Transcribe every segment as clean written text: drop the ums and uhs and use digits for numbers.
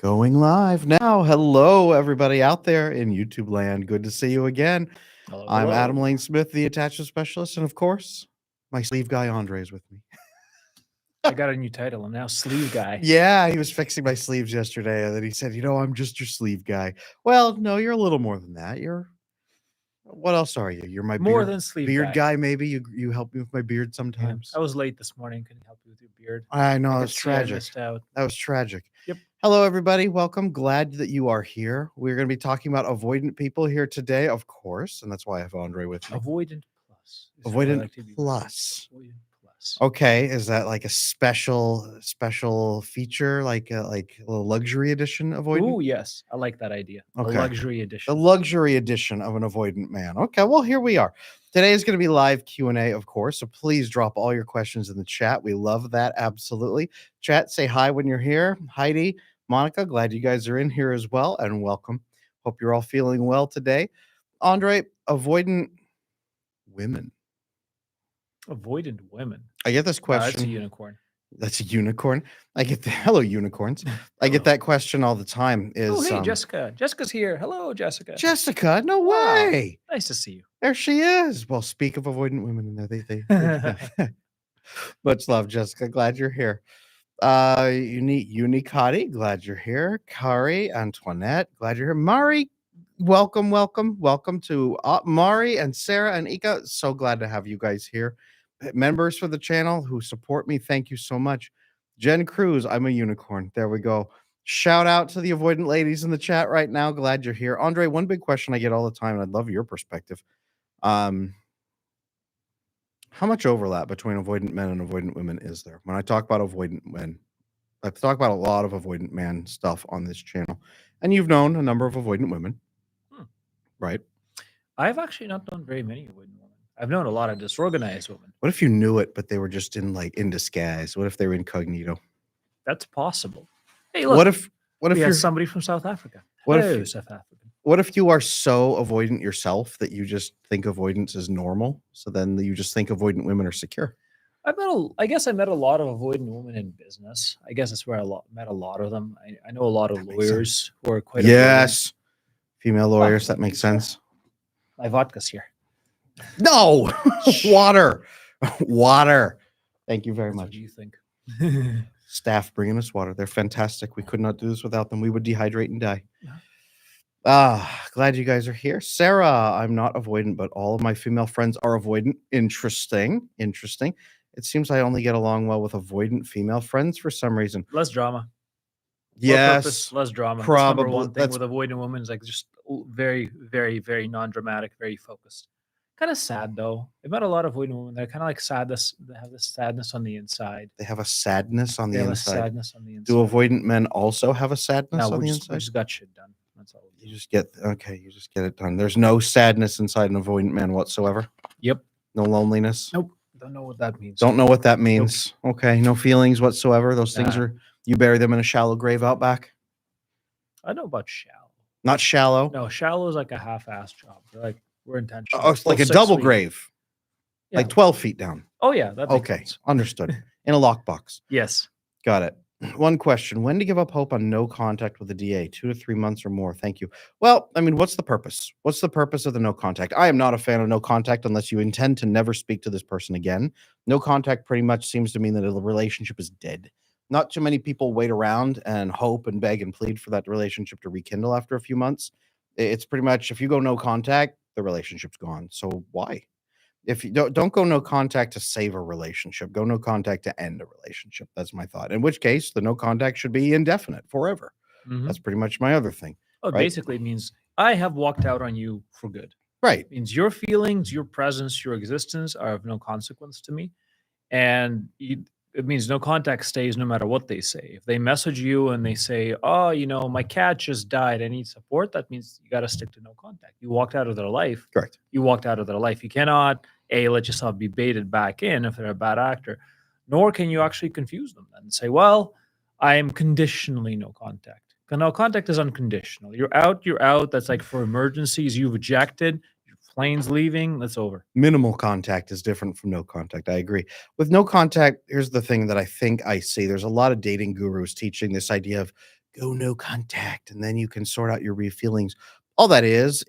Going live now. Hello, everybody out there in YouTube land. Good to see you again. Hello, I'm Adam hello. Lane Smith, the attachment specialist, and of course, my sleeve guy Andrey is with me. I got a new title. I'm now sleeve guy. Yeah, he was fixing my sleeves yesterday, and then he said, I'm just your sleeve guy. Well, no, you're a little more than that. What else are you? You're my More than sleeve beard guy. guy, maybe. You help me with my beard Yeah. sometimes. I was late this morning. Couldn't help you with your beard. I know, I it could was see I tragic. missed out. That was tragic. Yep. Hello, everybody. Welcome. Glad that you are here. We're going to be talking about avoidant people here today, of course, and that's why I have Andrey with me. Avoidant plus. Avoidant plus. Avoidant plus. Okay, is that like a special feature, like a luxury edition avoidant? Oh yes, I like that idea. Okay. A luxury The edition. luxury edition of an avoidant man. Okay, well, here we are. Today is going to be live Q&A, of course, so please drop all your questions in the chat. We love that, absolutely. Chat, say hi when you're here. Heidi, Monica, glad you guys are in here as well, and welcome. Hope you're all feeling well today. Andrey, avoidant women. Avoidant women. I get this question. That's a unicorn. That's a unicorn. I get the hello unicorns. I get that question all the time. Hey, Jessica. Jessica's here. Hello, Jessica. Jessica, no Wow. way. Nice to see you. There she is. Well, speak of avoidant women in there. They much love, Jessica. Glad you're here. Unicati, glad you're here. Kari, Antoinette, glad you're here. Mari, welcome to Mari and Sarah and Ika. So glad to have you guys here. Members for the channel who support me, thank you so much. Jen Cruz, I'm a unicorn. There we go. Shout out to the avoidant ladies in the chat right now. Glad you're here. Andrey, one big question I get all the time, and I'd love your perspective. How much overlap between avoidant men and avoidant women is there? When I talk about avoidant men, I talk about a lot of avoidant man stuff on this channel. And you've known a number of avoidant women, right? I've actually not known very many avoidant women. I've known a lot of disorganized women. What if you knew it, but they were just in disguise? What if they were incognito? That's possible. Hey, look. What if you're somebody from South Africa? South African. What if you are so avoidant yourself that you just think avoidance is normal? So then you just think avoidant women are secure. I guess I met a lot of avoidant women in business. I guess that's where I met a lot of them. I know a lot of lawyers who are quite avoidant. Female lawyers. That makes sense. My vodka's here. No, water. Thank you very much. What do you think? Staff bringing us water. They're fantastic. We could not do this without them. We would dehydrate and die. Glad you guys are here. Sarah, I'm not avoidant, but all of my female friends are avoidant. Interesting. It seems I only get along well with avoidant female friends for some reason. Less drama. Yes. Less drama. Probably. That's number one thing with avoidant women is like just very, very, very non-dramatic, very focused. Kind of sad though. I've met a lot of avoidant women. They're kind of like sadness. They have this sadness on the inside. They have a sadness on the inside. Sadness on the inside. Do avoidant men also have a sadness on the inside? We just got shit done. That's all. You just get it done. There's no sadness inside an avoidant man whatsoever. Yep. No loneliness. Nope. Don't know what that means. Don't know what that means. Nope. Okay. No feelings whatsoever. Those things you bury them in a shallow grave out back. I know about shallow. Not shallow. No, shallow is like a half-ass job. They're like we're intentional. Oh, it's like a double grave. Yeah. Like 12 feet down. Oh yeah. That makes sense. Understood. In a lockbox. Yes. Got it. One question. When to give up hope on no contact with the DA? 2 to 3 months or more. Thank you. Well, I mean, what's the purpose? What's the purpose of the no contact? I am not a fan of no contact unless you intend to never speak to this person again. No contact pretty much seems to mean that a relationship is dead. Not too many people wait around and hope and beg and plead for that relationship to rekindle after a few months. It's pretty much if you go no contact, the relationship's gone. So why? If you don't go no contact to save a relationship, go no contact to end a relationship. That's my thought. In which case, the no contact should be indefinite, forever. Mm-hmm. That's pretty much my other thing. Oh, right? Basically, it means I have walked out on you for good. Right. It means your feelings, your presence, your existence are of no consequence to me. And it means no contact stays no matter what they say. If they message you and they say, oh, my cat just died, I need support, that means you got to stick to no contact. You walked out of their life. Correct. You walked out of their life. You cannot, let yourself be baited back in if they're a bad actor, nor can you actually confuse them and say, well, I am conditionally no contact. No contact is unconditional. You're out. That's like for emergencies. You've ejected. Plane's leaving, that's over. Minimal contact is different from no contact. I agree. With no contact, here's the thing that I think I see. There's a lot of dating gurus teaching this idea of go no contact, and then you can sort out your real feelings. All that is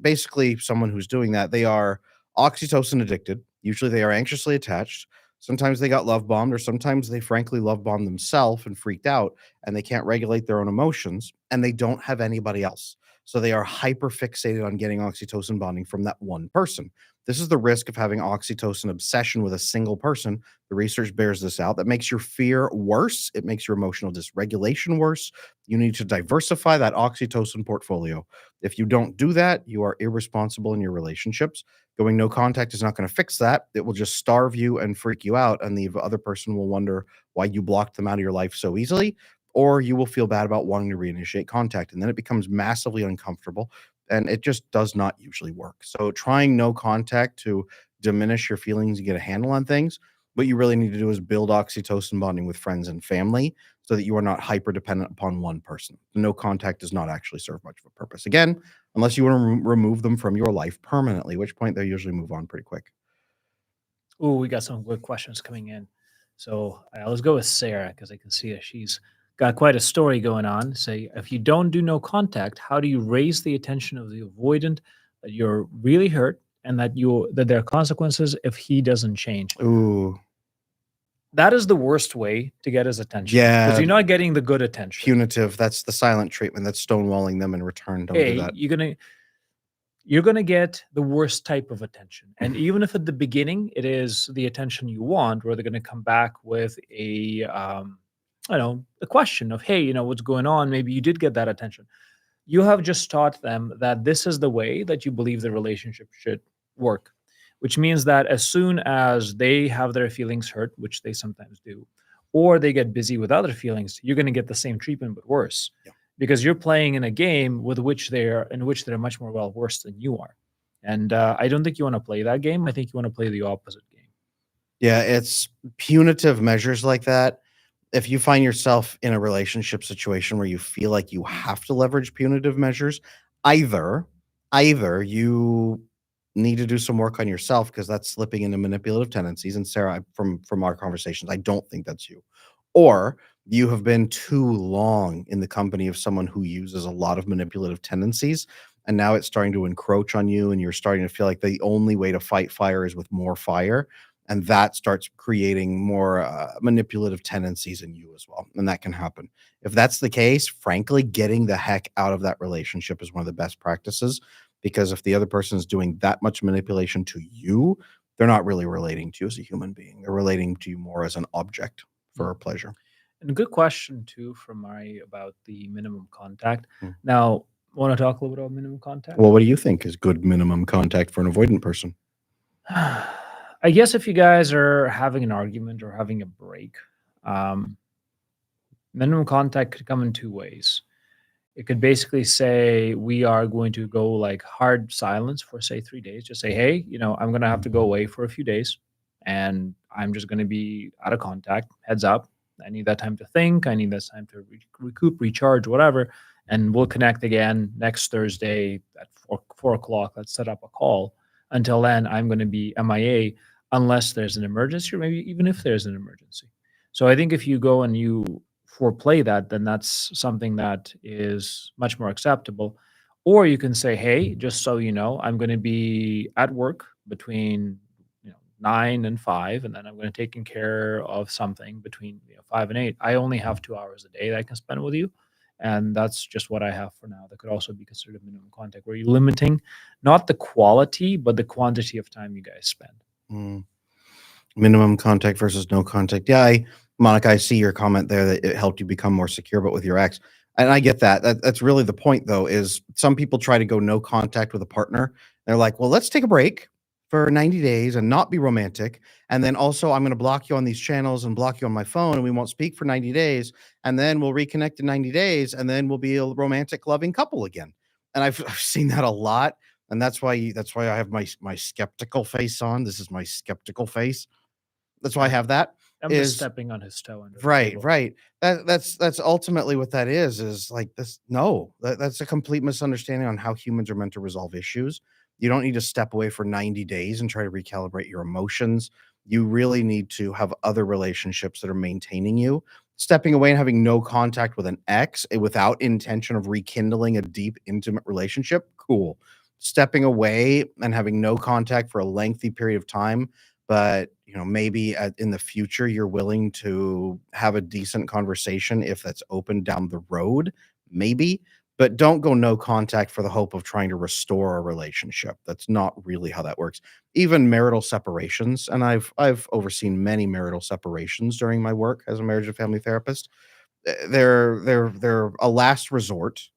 basically someone who's doing that. They are oxytocin addicted. Usually, they are anxiously attached. Sometimes they got love bombed, or sometimes they frankly love bombed themselves and freaked out, and they can't regulate their own emotions, and they don't have anybody else. So they are hyper fixated on getting oxytocin bonding from that one person. This is the risk of having oxytocin obsession with a single person. The research bears this out. That makes your fear worse. It makes your emotional dysregulation worse. You need to diversify that oxytocin portfolio. If you don't do that, you are irresponsible in your relationships. Going no contact is not going to fix that. It will just starve you and freak you out. And the other person will wonder why you blocked them out of your life so easily. Or you will feel bad about wanting to reinitiate contact. And then it becomes massively uncomfortable. And it just does not usually work. So trying no contact to diminish your feelings and get a handle on things, what you really need to do is build oxytocin bonding with friends and family so that you are not hyper dependent upon one person. No contact does not actually serve much of a purpose. Again, unless you want to remove them from your life permanently, which point they usually move on pretty quick. Oh, we got some good questions coming in. So let's go with Sarah because I can see that she's got quite a story going on. Say, if you don't do no contact, how do you raise the attention of the avoidant that you're really hurt and that there are consequences if he doesn't change? Ooh, That is the worst way to get his attention because yeah, you're not getting the good attention. punitive. That's the silent treatment. That's stonewalling them in return. Don't do Hey, that. you're gonna get the worst type of attention. And even if at the beginning it is the attention you want, where they're gonna come back with I don't know, a question of, hey, what's going on? Maybe you did get that attention. You have just taught them that this is the way that you believe the relationship should work, which means that as soon as they have their feelings hurt, which they sometimes do, or they get busy with other feelings, you're going to get the same treatment but worse, Yeah. because you're playing in a game in which they're much more well versed than you are. And I don't think you want to play that game. I think you want to play the opposite game. Yeah, it's punitive measures like that. If you find yourself in a relationship situation where you feel like you have to leverage punitive measures, either either you need to do some work on yourself because that's slipping into manipulative tendencies. And Sarah, from our conversations, I don't think that's you. Or you have been too long in the company of someone who uses a lot of manipulative tendencies. And now it's starting to encroach on you, and you're starting to feel like the only way to fight fire is with more fire, and that starts creating more manipulative tendencies in you as well, and that can happen. If that's the case, frankly, getting the heck out of that relationship is one of the best practices, because if the other person is doing that much manipulation to you, they're not really relating to you as a human being. They're relating to you more as an object for Mm. pleasure. And a good question too from Mari about the minimum contact. Mm. Now, want to talk a little bit about minimum contact? Well, what do you think is good minimum contact for an avoidant person? I guess if you guys are having an argument or having a break, um, minimum contact could come in two ways. It could basically say we are going to go like hard silence for say 3 days. Just say, hey, I'm going to have to go away for a few days, and I'm just going to be out of contact. Heads up. I need that time to think. I need that time to recoup, recharge, whatever. And we'll connect again next Thursday at 4 o'clock. Let's set up a call. Until then, I'm going to be MIA unless there's an emergency, or maybe even if there's an emergency. So I think if you go and you foreplay that, then that's something that is much more acceptable. Or you can say, hey, just so you know, I'm going to be at work between 9 and 5, and then I'm going to taking care of something between 5 and 8. I only have 2 hours a day that I can spend with you. And that's just what I have for now. That could also be considered minimum contact, where you're limiting not the quality, but the quantity of time you guys spend. Mm. Minimum contact versus no contact. Yeah, Monica, I see your comment there that it helped you become more secure, but with your ex. And I get that. That's really the point, though, is some people try to go no contact with a partner. They're like, well, let's take a break for 90 days and not be romantic. And then also, I'm going to block you on these channels and block you on my phone, and we won't speak for 90 days. And then we'll reconnect in 90 days, and then we'll be a romantic, loving couple again. And I've seen that a lot. And that's why I have my skeptical face on. This is my skeptical face. That's why I have that. I'm just Is stepping on his toe under the right, table. right. That's ultimately what that is like this. No, that's a complete misunderstanding on how humans are meant to resolve issues. You don't need to step away for 90 days and try to recalibrate your emotions. You really need to have other relationships that are maintaining you. Stepping away and having no contact with an ex without intention of rekindling a deep, intimate relationship, cool. Stepping away and having no contact for a lengthy period of time, but maybe in the future you're willing to have a decent conversation if that's open down the road, maybe. But don't go no contact for the hope of trying to restore a relationship. That's not really how that works. Even marital separations, and I've overseen many marital separations during my work as a marriage and family therapist. They're a last resort,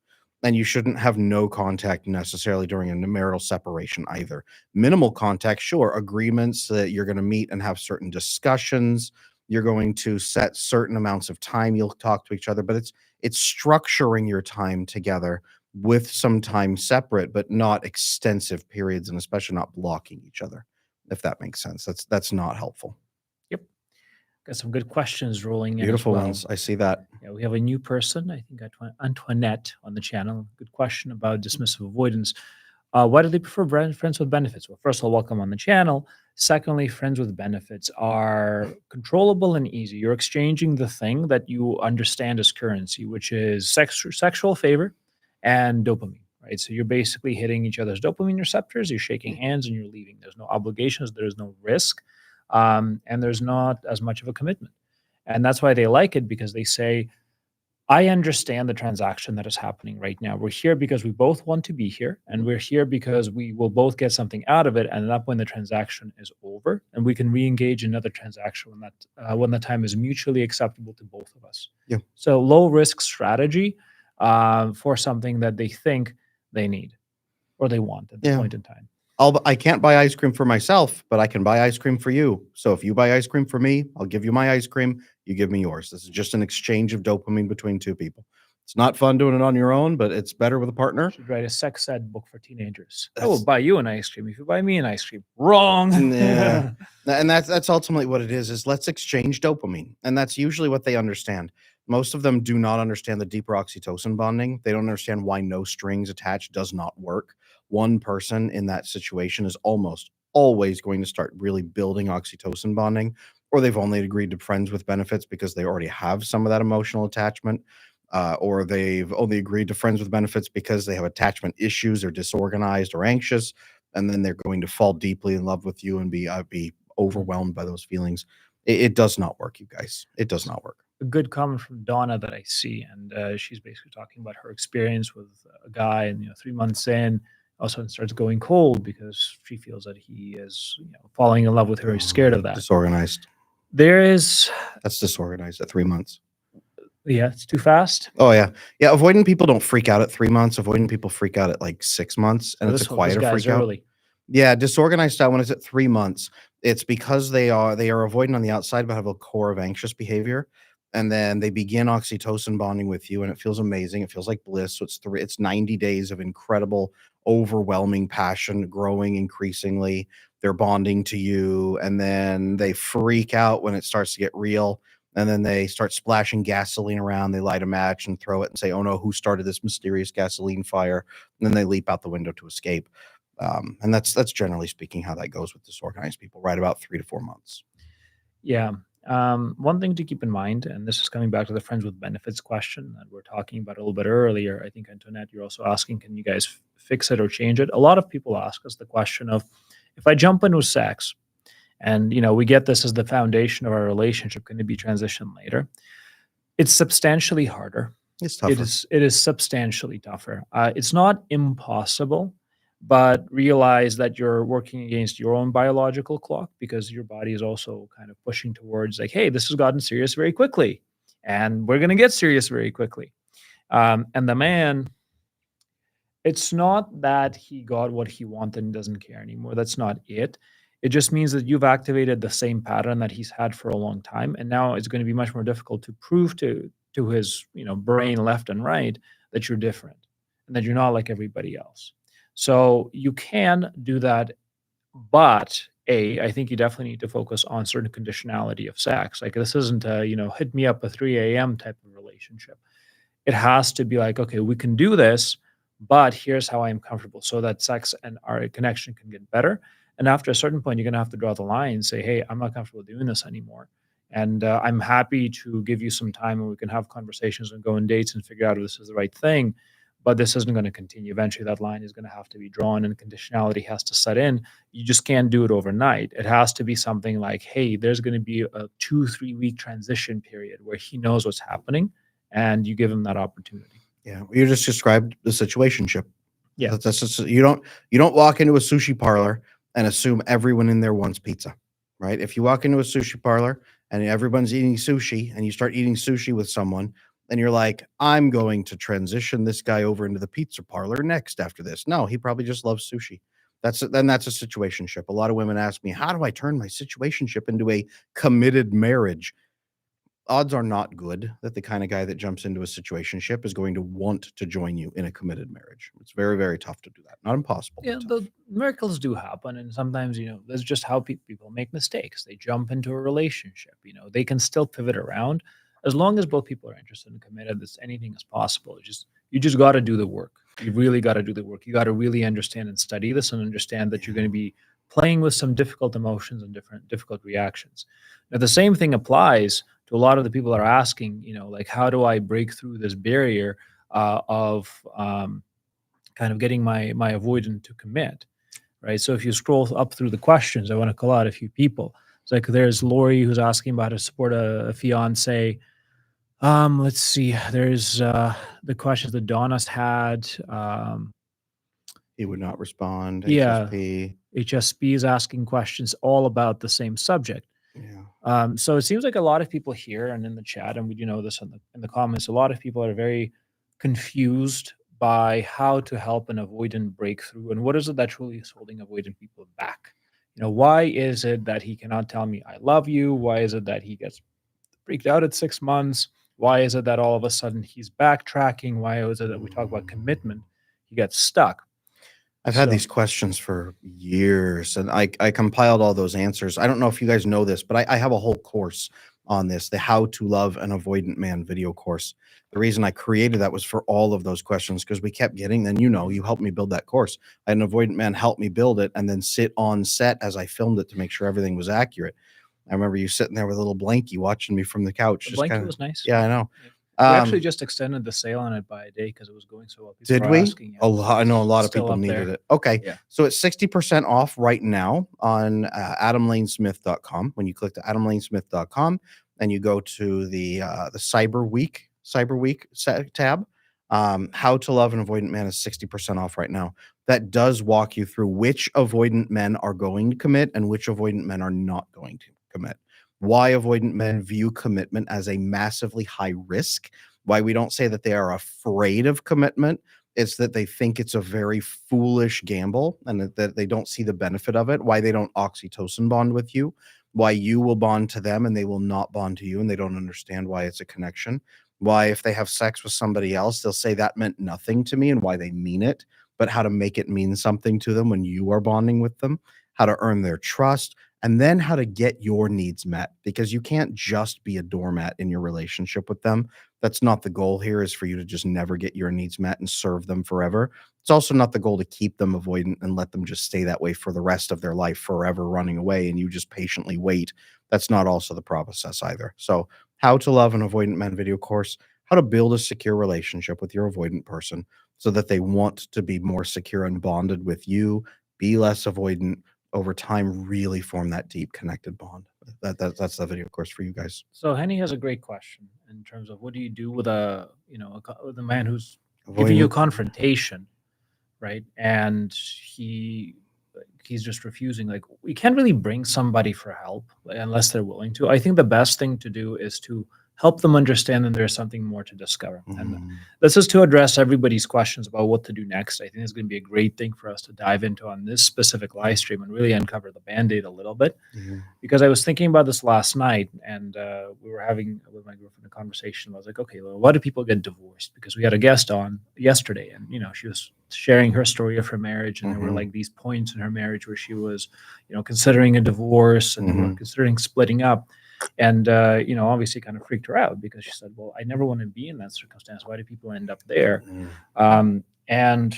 and you shouldn't have no contact necessarily during a marital separation either. Minimal contact, sure, agreements that you're going to meet and have certain discussions. You're going to set certain amounts of time you'll talk to each other, but it's structuring your time together with some time separate, but not extensive periods, and especially not blocking each other, if that makes sense. That's not helpful. Yep. Got some good questions rolling in as Beautiful well. ones. I see that. Yeah, we have a new person, I think Antoinette on the channel. Good question about dismissive avoidance. Why do they prefer friends with benefits? Well, first of all, welcome on the channel. Secondly, friends with benefits are controllable and easy. You're exchanging the thing that you understand as currency, which is sexual favor and dopamine, right? So you're basically hitting each other's dopamine receptors. You're shaking hands and you're leaving. There's no obligations. There's no risk, and there's not as much of a commitment. And that's why they like it, because they say, I understand the transaction that is happening right now. We're here because we both want to be here, and we're here because we will both get something out of it. And that when the transaction is over, and we can re-engage in another transaction when the time is mutually acceptable to both of us. Yeah. So low risk strategy for something that they think they need or they want at the point in time. I can't buy ice cream for myself, but I can buy ice cream for you. So if you buy ice cream for me, I'll give you my ice cream. You give me yours. This is just an exchange of dopamine between two people. It's not fun doing it on your own, but it's better with a partner. Should write a sex ed book for teenagers. I That's- will buy you an ice cream if you buy me an ice cream. Wrong. Yeah. And that's ultimately what it is let's exchange dopamine. And that's usually what they understand. Most of them do not understand the deeper oxytocin bonding. They don't understand why no strings attached does not work. One person in that situation is almost always going to start really building oxytocin bonding, or they've only agreed to friends with benefits because they already have some of that emotional attachment, or they've only agreed to friends with benefits because they have attachment issues or disorganized or anxious, and then they're going to fall deeply in love with you and be overwhelmed by those feelings. It does not work, you guys. It does not work. A good comment from Donna that I see, and she's basically talking about her experience with a guy, and 3 months in, also starts going cold because she feels that he is falling in love with her. He's scared of that. Disorganized. That's disorganized at 3 months. Yeah, it's too fast. Oh yeah. Avoidant people don't freak out at 3 months. Avoidant people freak out at like 6 months, and it's a quieter freak out. Early. Yeah, disorganized style, when it's at 3 months, it's because they are avoidant on the outside but have a core of anxious behavior. And then they begin oxytocin bonding with you, and it feels amazing. It feels like bliss. So it's 90 days of incredible, overwhelming passion, growing increasingly. They're bonding to you, and then they freak out when it starts to get real. And then they start splashing gasoline around. They light a match and throw it and say, "Oh no, who started this mysterious gasoline fire?" And then they leap out the window to escape. And that's generally speaking how that goes with disorganized people, right about 3 to 4 months. Yeah. One thing to keep in mind, and this is coming back to the friends with benefits question that we're talking about a little bit earlier. I think, Antoinette, you're also asking, can you guys fix it or change it? A lot of people ask us the question of, if I jump into sex and, we get this as the foundation of our relationship, can it be transitioned later? It's substantially harder. It's tougher. It is substantially tougher. It's not impossible, but realize that you're working against your own biological clock, because your body is also kind of pushing towards like, hey, this has gotten serious very quickly, and we're going to get serious very quickly. And the man, it's not that he got what he wanted and doesn't care anymore. That's not it. It just means that you've activated the same pattern that he's had for a long time, and now it's going to be much more difficult to prove to his brain left and right that you're different and that you're not like everybody else. So you can do that, but I think you definitely need to focus on certain conditionality of sex. Like, this isn't a, hit me up at 3 a.m. type of relationship. It has to be like, okay, we can do this, but here's how I am comfortable, so that sex and our connection can get better. And after a certain point, you're going to have to draw the line and say, hey, I'm not comfortable doing this anymore. And I'm happy to give you some time and we can have conversations and go on dates and figure out if this is the right thing. But this isn't going to continue. Eventually, that line is going to have to be drawn and conditionality has to set in. You just can't do it overnight. It has to be something like, hey, there's going to be a 2-3 week transition period where he knows what's happening and you give him that opportunity. Yeah, you just described the situationship. Yeah. That's just, you don't walk into a sushi parlor and assume everyone in there wants pizza, right? If you walk into a sushi parlor and everyone's eating sushi and you start eating sushi with someone and you're like, I'm going to transition this guy over into the pizza parlor next after this. No, he probably just loves sushi. That's a situationship. A lot of women ask me, how do I turn my situationship into a committed marriage? Odds are not good that the kind of guy that jumps into a situationship is going to want to join you in a committed marriage. It's very, very tough to do that. Not impossible. Yeah, But tough. the miracles do happen, and sometimes that's just how people make mistakes. They jump into a relationship. They can still pivot around as long as both people are interested and committed. This anything is possible. You just got to do the work. You really got to do the work. You got to really understand and study this and understand that you're going to be playing with some difficult emotions and difficult reactions. Now, the same thing applies to a lot of the people that are asking. Like, how do I break through this barrier of kind of getting my avoidant to commit, right? So if you scroll up through the questions, I want to call out a few people. It's like there's Lori who's asking about how to support a fiance. Let's see. There's the questions that Donna's had. He would not respond. Yeah, HSP. HSP is asking questions all about the same subject. Yeah. So it seems like a lot of people here and in the chat, and we do know this in the comments, a lot of people are very confused by how to help an avoidant breakthrough and what is it that truly is holding avoidant people back. Why is it that he cannot tell me I love you? Why is it that he gets freaked out at 6 months? Why is it that all of a sudden he's backtracking? Why is it that we talk about commitment, he gets stuck? I've had these questions for years, and I compiled all those answers. I don't know if you guys know this, but I have a whole course on this, the How to Love an Avoidant Man video course. The reason I created that was for all of those questions because we kept getting, then you helped me build that course. I had an avoidant man help me build it and then sit on set as I filmed it to make sure everything was accurate. I remember you sitting there with a little blankie watching me from the couch. The Just blanket kind of, was nice. yeah, I know. We actually just extended the sale on it by a day because it was going so well. People Did were we? asking, A lot. I know a lot of still people up needed there. it. Okay. Yeah. So it's 60% off right now on adamlanesmith.com. When you click to adamlanesmith.com and you go to the Cyber Week tab, How to Love an Avoidant Man is 60% off right now. That does walk you through which avoidant men are going to commit and which avoidant men are not going to commit. Why avoidant men view commitment as a massively high risk. Why we don't say that they are afraid of commitment. It's that they think it's a very foolish gamble and that they don't see the benefit of it. Why they don't oxytocin bond with you. Why you will bond to them and they will not bond to you and they don't understand why it's a connection. Why if they have sex with somebody else, they'll say that meant nothing to me and why they mean it, but how to make it mean something to them when you are bonding with them, how to earn their trust, and then how to get your needs met because you can't just be a doormat in your relationship with them. That's not the goal here is for you to just never get your needs met and serve them forever. It's also not the goal to keep them avoidant and let them just stay that way for the rest of their life forever running away and you just patiently wait. That's not also the process either. So How to Love an Avoidant Man video course, how to build a secure relationship with your avoidant person so that they want to be more secure and bonded with you, be less avoidant, over time really form that deep connected bond. That's the video course for you guys. So Henny has a great question in terms of what do you do with with a man who's giving you a confrontation, right? And he's just refusing. Like we can't really bring somebody for help unless they're willing to. I think the best thing to do is to help them understand that there's something more to discover. And this is to address everybody's questions about what to do next. I think it's going to be a great thing for us to dive into on this specific live stream and really uncover the Band-Aid a little bit. Because I was thinking about this last night and we were having with my girlfriend a conversation. I was like, okay, well, why do people get divorced? Because we had a guest on yesterday and, she was sharing her story of her marriage. And there were like these points in her marriage where she was, considering a divorce and they were considering splitting up. And, obviously kind of freaked her out because she said, well, I never want to be in that circumstance. Why do people end up there? And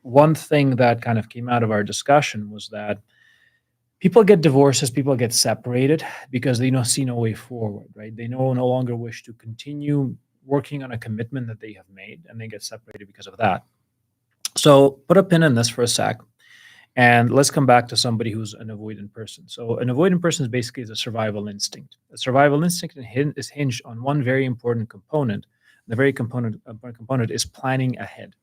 one thing that kind of came out of our discussion was that People get divorces, people get separated because they don't see no way forward, right? They no longer wish to continue working on a commitment that they have made, and they get separated because of that. So put a pin in this for a sec, and let's come back to somebody who's an avoidant person. So an avoidant person is basically the survival instinct. A survival instinct is hinged on one very important component. The very important component is planning ahead,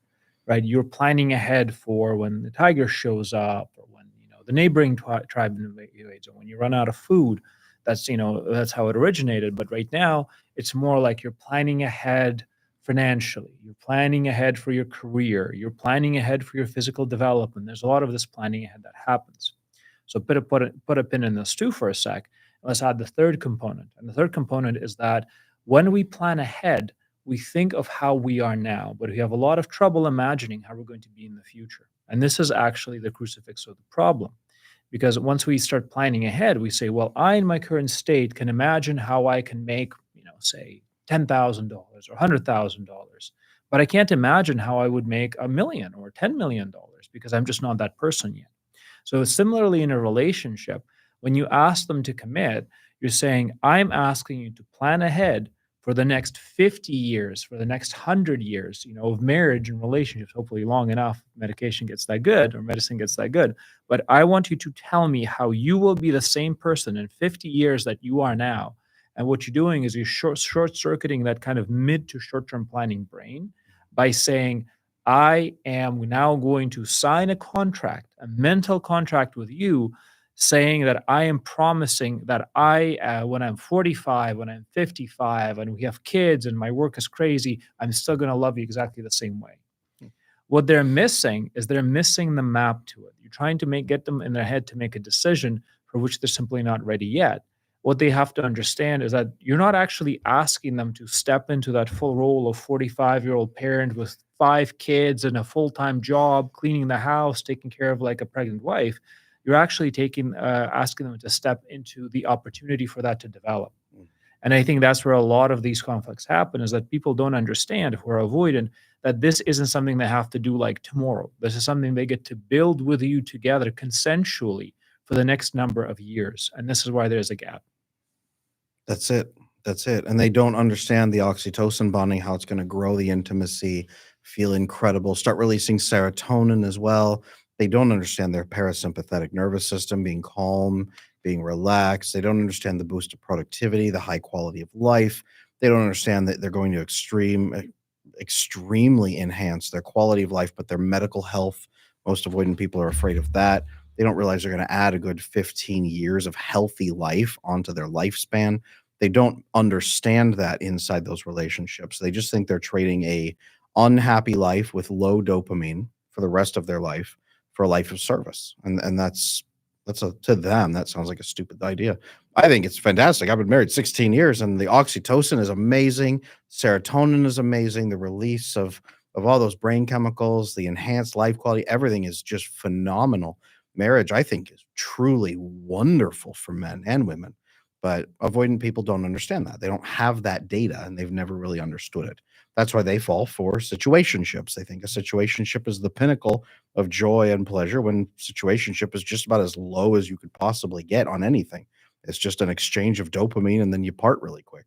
right? You're planning ahead for when the tiger shows up, or when the neighboring tribe invades, or when you run out of food. That's how it originated. But right now, it's more like you're planning ahead financially. You're planning ahead for your career. You're planning ahead for your physical development. There's a lot of this planning ahead that happens. So put a pin in this too for a sec. Let's add the third component. And the third component is that when we plan ahead, we think of how we are now, but we have a lot of trouble imagining how we're going to be in the future. And this is actually the crucifix of the problem. Because once we start planning ahead, we say, well, I, in my current state, can imagine how I can make, say, $10,000 or $100,000. But I can't imagine how I would make $1 million or $10 million because I'm just not that person yet. So similarly in a relationship, when you ask them to commit, you're saying, I'm asking you to plan ahead for the next 50 years, for the next 100 years, of marriage and relationships, hopefully long enough, medication gets that good or medicine gets that good. But I want you to tell me how you will be the same person in 50 years that you are now. And what you're doing is you're short-circuiting that kind of mid to short-term planning brain by saying, I am now going to sign a contract, a mental contract with you, saying that I am promising that when I'm 45, when I'm 55, and we have kids and my work is crazy, I'm still going to love you exactly the same way. What they're missing is they're missing the map to it. You're trying to get them in their head to make a decision for which they're simply not ready yet. What they have to understand is that you're not actually asking them to step into that full role of 45-year-old parent with 5 kids and a full-time job, cleaning the house, taking care of like a pregnant wife. You're actually asking them to step into the opportunity for that to develop. And I think that's where a lot of these conflicts happen, is that people don't understand, who are avoidant, that this isn't something they have to do like tomorrow. This is something they get to build with you together consensually for the next number of years. And this is why there's a gap. That's it. That's it. And they don't understand the oxytocin bonding, how it's going to grow the intimacy, feel incredible, start releasing serotonin as well. They don't understand their parasympathetic nervous system being calm, being relaxed. They don't understand the boost of productivity, the high quality of life. They don't understand that they're going to extremely enhance their quality of life, but their medical health. Most avoidant people are afraid of that. They don't realize they're going to add a good 15 years of healthy life onto their lifespan. They don't understand that inside those relationships. They just think they're trading a unhappy life with low dopamine for the rest of their life for a life of service. And to them, that sounds like a stupid idea. I think it's fantastic. I've been married 16 years and the oxytocin is amazing. Serotonin is amazing. The release of all those brain chemicals, the enhanced life quality, everything is just phenomenal. Marriage, I think, is truly wonderful for men and women. But avoidant people don't understand that. They don't have that data and they've never really understood it. That's why they fall for situationships. They think a situationship is the pinnacle of joy and pleasure, when situationship is just about as low as you could possibly get on anything. It's just an exchange of dopamine and then you part really quick,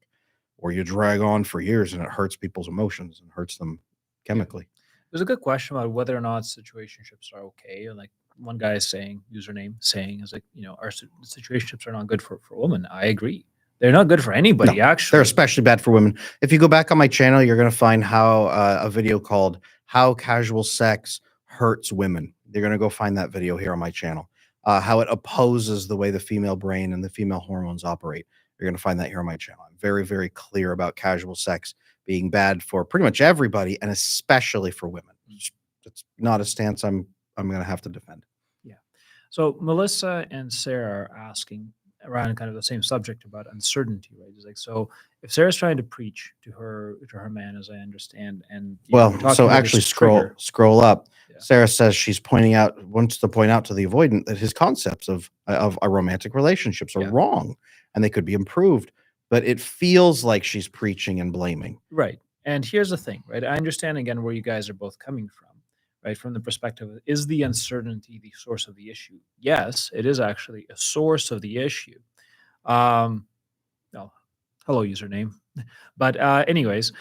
or you drag on for years and it hurts people's emotions and hurts them chemically. There's a good question about whether or not situationships are okay. Like one guy is saying, username saying, is like, our situationships are not good for women. I agree. They're not good for anybody, No, actually. they're especially bad for women. If you go back on my channel, you're going to find how a video called "How Casual Sex Hurts Women." You're going to go find that video here on my channel. How it opposes the way the female brain and the female hormones operate. You're going to find that here on my channel. I'm very, very clear about casual sex being bad for pretty much everybody, and especially for women. It's not a stance I'm going to have to defend. Yeah. So Melissa and Sarah are asking around kind of the same subject about uncertainty, right? It's like, so if Sarah's trying to preach to her man, as I understand, and well, so actually scroll up. Yeah. Sarah says wants to point out to the avoidant that his concepts of a romantic relationships are wrong and they could be improved, but it feels like she's preaching and blaming. Right. And here's the thing, right? I understand again where you guys are both coming from. right? From the perspective of, is the uncertainty the source of the issue? Yes, it is actually a source of the issue. No, hello, username. But anyways,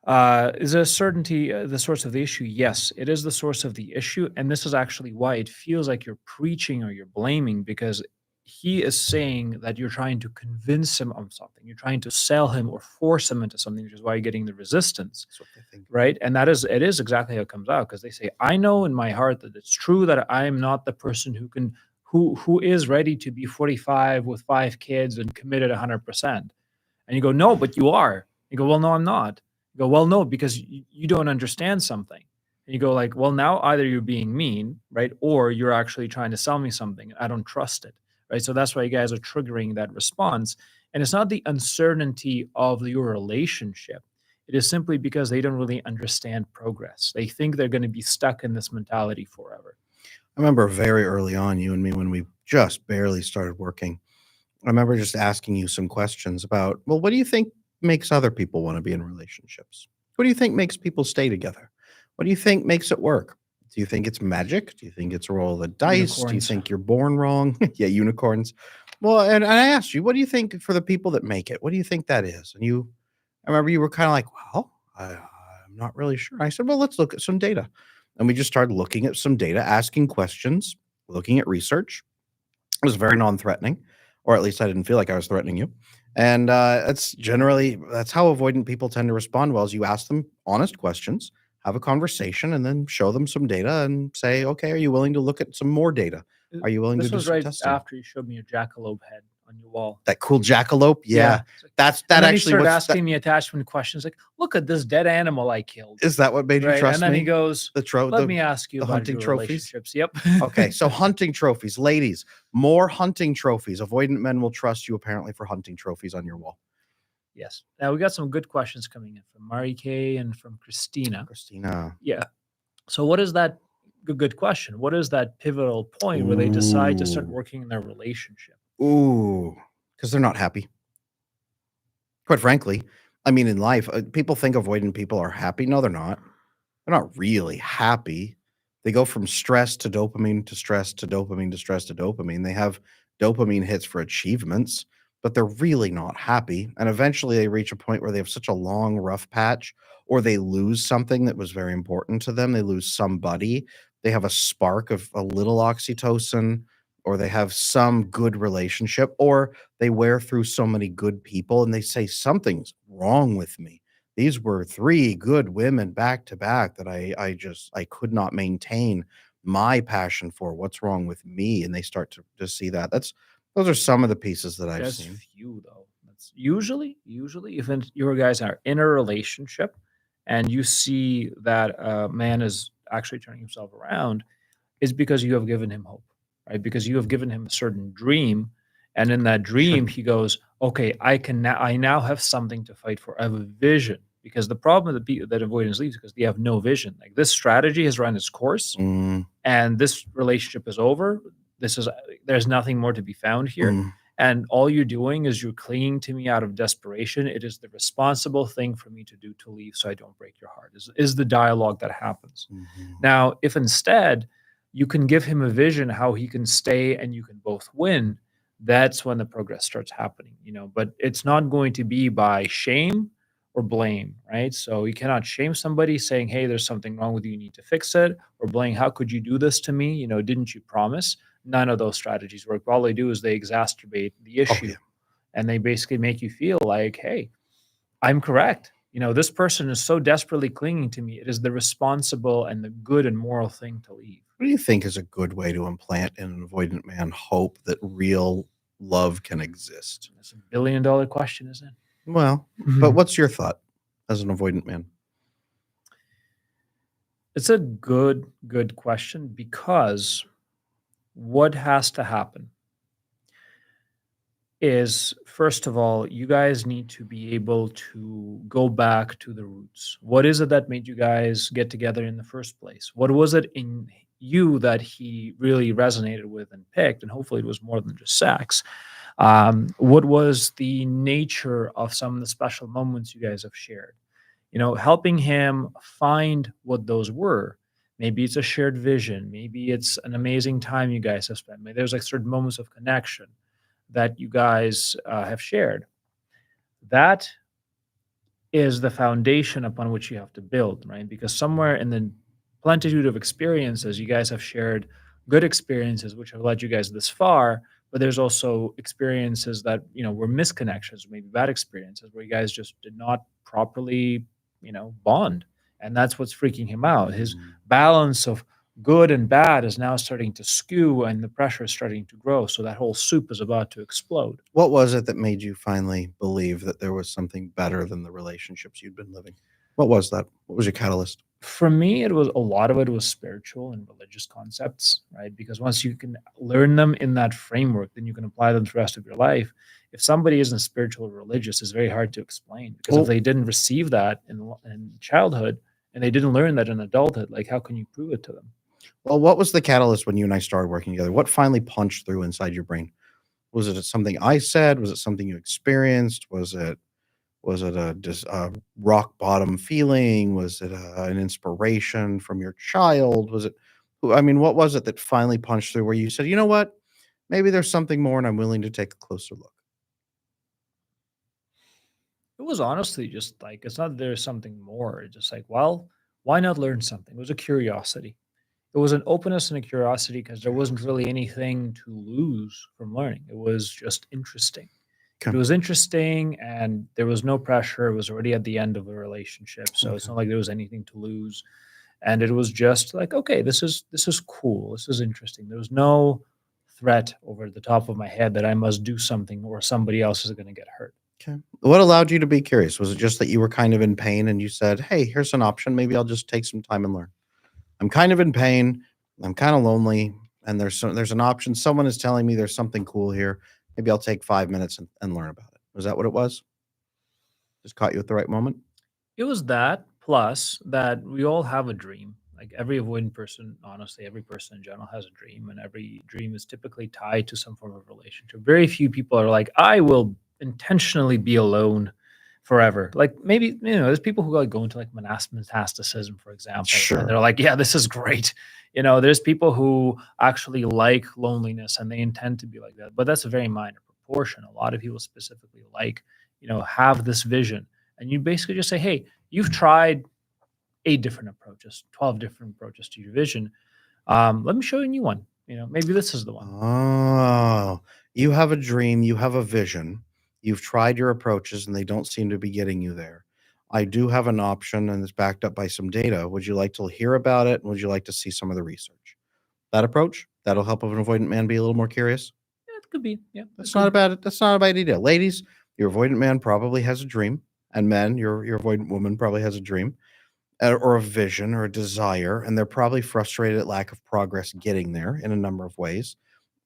is a certainty the source of the issue? Yes, it is the source of the issue. And this is actually why it feels like you're preaching or you're blaming, because he is saying that you're trying to convince him of something. You're trying to sell him or force him into something, which is why you're getting the resistance. That's what they think. Right. And it is exactly how it comes out, because they say, I know in my heart that it's true that I am not the person who is ready to be 45 with 5 kids and committed 100%. And you go, no, but you are. You go, well, no, I'm not. You go, well, no, because you don't understand something. And you go like, well, now either you're being mean, right? Or you're actually trying to sell me something. I don't trust it, right? So that's why you guys are triggering that response. And it's not the uncertainty of your relationship. It is simply because they don't really understand progress. They think they're going to be stuck in this mentality forever. I remember very early on, you and me, when we just barely started working, I remember just asking you some questions about, well, what do you think makes other people want to be in relationships? What do you think makes people stay together? What do you think makes it work? Do you think it's magic? Do you think it's a roll of the dice? Do you Unicorns. think you're born wrong? Yeah, unicorns. Well, and I asked you, what do you think for the people that make it? What do you think that is? And I remember you were kind of like, well, I'm not really sure. I said, well, let's look at some data. And we just started looking at some data, asking questions, looking at research. It was very non-threatening, or at least I didn't feel like I was threatening you. And that's how avoidant people tend to respond well, is you ask them honest questions, have a conversation, and then show them some data and say, okay, are you willing to look at some more data? Are you willing to This do was some right testing? after you showed me your jackalope head on your wall. That cool jackalope? Yeah. It's like- That and then he actually started what's that, asking me attachment questions like, look at this dead animal I killed. is that what made you Right. trust And then me? he goes, let the me ask you the about hunting your trophies? relationships. Yep. Okay, so hunting trophies. Ladies, more hunting trophies. Avoidant men will trust you apparently for hunting trophies on your wall. Yes. Now we got some good questions coming in from Mari K and from Christina. Christina. Yeah. So what is that good question? What is that pivotal point where they decide to start Ooh. working in their relationship? Ooh, because they're not happy. Quite frankly, I mean, in life, people think avoidant people are happy. No, they're not. They're not really happy. They go from stress to dopamine to stress to dopamine to stress to dopamine. They have dopamine hits for achievements, but they're really not happy. And eventually they reach a point where they have such a long, rough patch, or they lose something that was very important to them. They lose somebody. They have a spark of a little oxytocin, or they have some good relationship, or they wear through so many good people and they say, something's wrong with me. These were 3 good women back to back that I could not maintain my passion for. What's wrong with me? And they start to see that. Those are some of the pieces that I've That's seen. few though. That's usually if you guys are in a relationship and you see that a man is actually turning himself around, is because you have given him hope, right? Because you have given him a certain dream, and in that dream he goes, okay, I now have something to fight for. I have a vision. Because the problem with the people that avoidance leaves is because they have no vision. Like, this strategy has run its course, Mm, and this relationship is over. There's nothing more to be found here. mm, And all you're doing is you're clinging to me out of desperation. It is the responsible thing for me to do to leave so I don't break your heart, is the dialogue that happens. mhm. Now, if instead you can give him a vision how he can stay and you can both win, that's when the progress starts happening, but it's not going to be by shame or blame, right? So you cannot shame somebody saying, hey, there's something wrong with you, you need to fix it, or blame, how could you do this to me? Didn't you promise? None of those strategies work. All they do is they exacerbate the issue, yeah. and they basically make you feel like, hey, I'm correct. This person is so desperately clinging to me. It is the responsible and the good and moral thing to leave. What do you think is a good way to implant in an avoidant man hope that real love can exist? That's a billion-dollar question, isn't it? Well, but what's your thought as an avoidant man? It's a good question, because what has to happen is, first of all, you guys need to be able to go back to the roots. What is it that made you guys get together in the first place? What was it in you that he really resonated with and picked? And hopefully it was more than just sex. What was the nature of some of the special moments you guys have shared? Helping him find what those were. Maybe it's a shared vision. Maybe it's an amazing time you guys have spent. Maybe there's like certain moments of connection that you guys have shared. That is the foundation upon which you have to build, right? Because somewhere in the plenitude of experiences, you guys have shared good experiences which have led you guys this far, but there's also experiences that, were misconnections, maybe bad experiences where you guys just did not properly, bond. And that's what's freaking him out. His balance of good and bad is now starting to skew and the pressure is starting to grow. So that whole soup is about to explode. What was it that made you finally believe that there was something better than the relationships you'd been living? What was that? What was your catalyst? For me, it was a lot of it was spiritual and religious concepts, right? Because once you can learn them in that framework, then you can apply them to the rest of your life. If somebody isn't spiritual or religious, it's very hard to explain because if Well, they didn't receive that in childhood and they didn't learn that in adulthood, like how can you prove it to them? well, what was the catalyst when you and I started working together? What finally punched through inside your brain? Was it something I said? Was it something you experienced? Was it a rock bottom feeling? Was it an inspiration from your child? I mean, what was it that finally punched through where you said, you know what? Maybe there's something more and I'm willing to take a closer look. It was honestly just like it's not that there's something more. It's just like, well, why not learn something? It was a curiosity. It was an openness and a curiosity because there wasn't really anything to lose from learning. It was just interesting. It Okay. was interesting and there was no pressure. It was already at the end of a relationship. So it's Okay. not like there was anything to lose. And it was just like, okay, this is cool. This is interesting. There was no threat over the top of my head that I must do something or somebody else is going to get hurt. Okay. What allowed you to be curious? Was it just that you were kind of in pain and you said, hey, here's an option. Maybe I'll just take some time and learn. I'm kind of in pain. I'm kind of lonely. And there's an option. Someone is telling me there's something cool here. Maybe I'll take 5 minutes and learn about it. Was that what it was? Just caught you at the right moment? It was that plus that we all have a dream. Like every avoidant person, honestly, every person in general has a dream, and every dream is typically tied to some form of relationship. Very few people are like, I will intentionally be alone forever. Like maybe, there's people who like go into like monasticism, for example, and they're Sure. like, yeah, this is great. There's people who actually like loneliness and they intend to be like that, but that's a very minor proportion. A lot of people specifically like, have this vision and you basically just say, hey, you've tried 8 different approaches, 12 different approaches to your vision. Let me show you a new one. Maybe this is the one. Oh, you have a dream, you have a vision. You've tried your approaches and they don't seem to be getting you there. I do have an option and it's backed up by some data. Would you like to hear about it? Would you like to see some of the research? That approach, that'll help an avoidant man be a little more curious. Yeah, it could be. Yeah, it That's not a could. bad that's not a bad idea. Ladies, your avoidant man probably has a dream. And men, your avoidant woman probably has a dream or a vision or a desire, and they're probably frustrated at lack of progress getting there in a number of ways.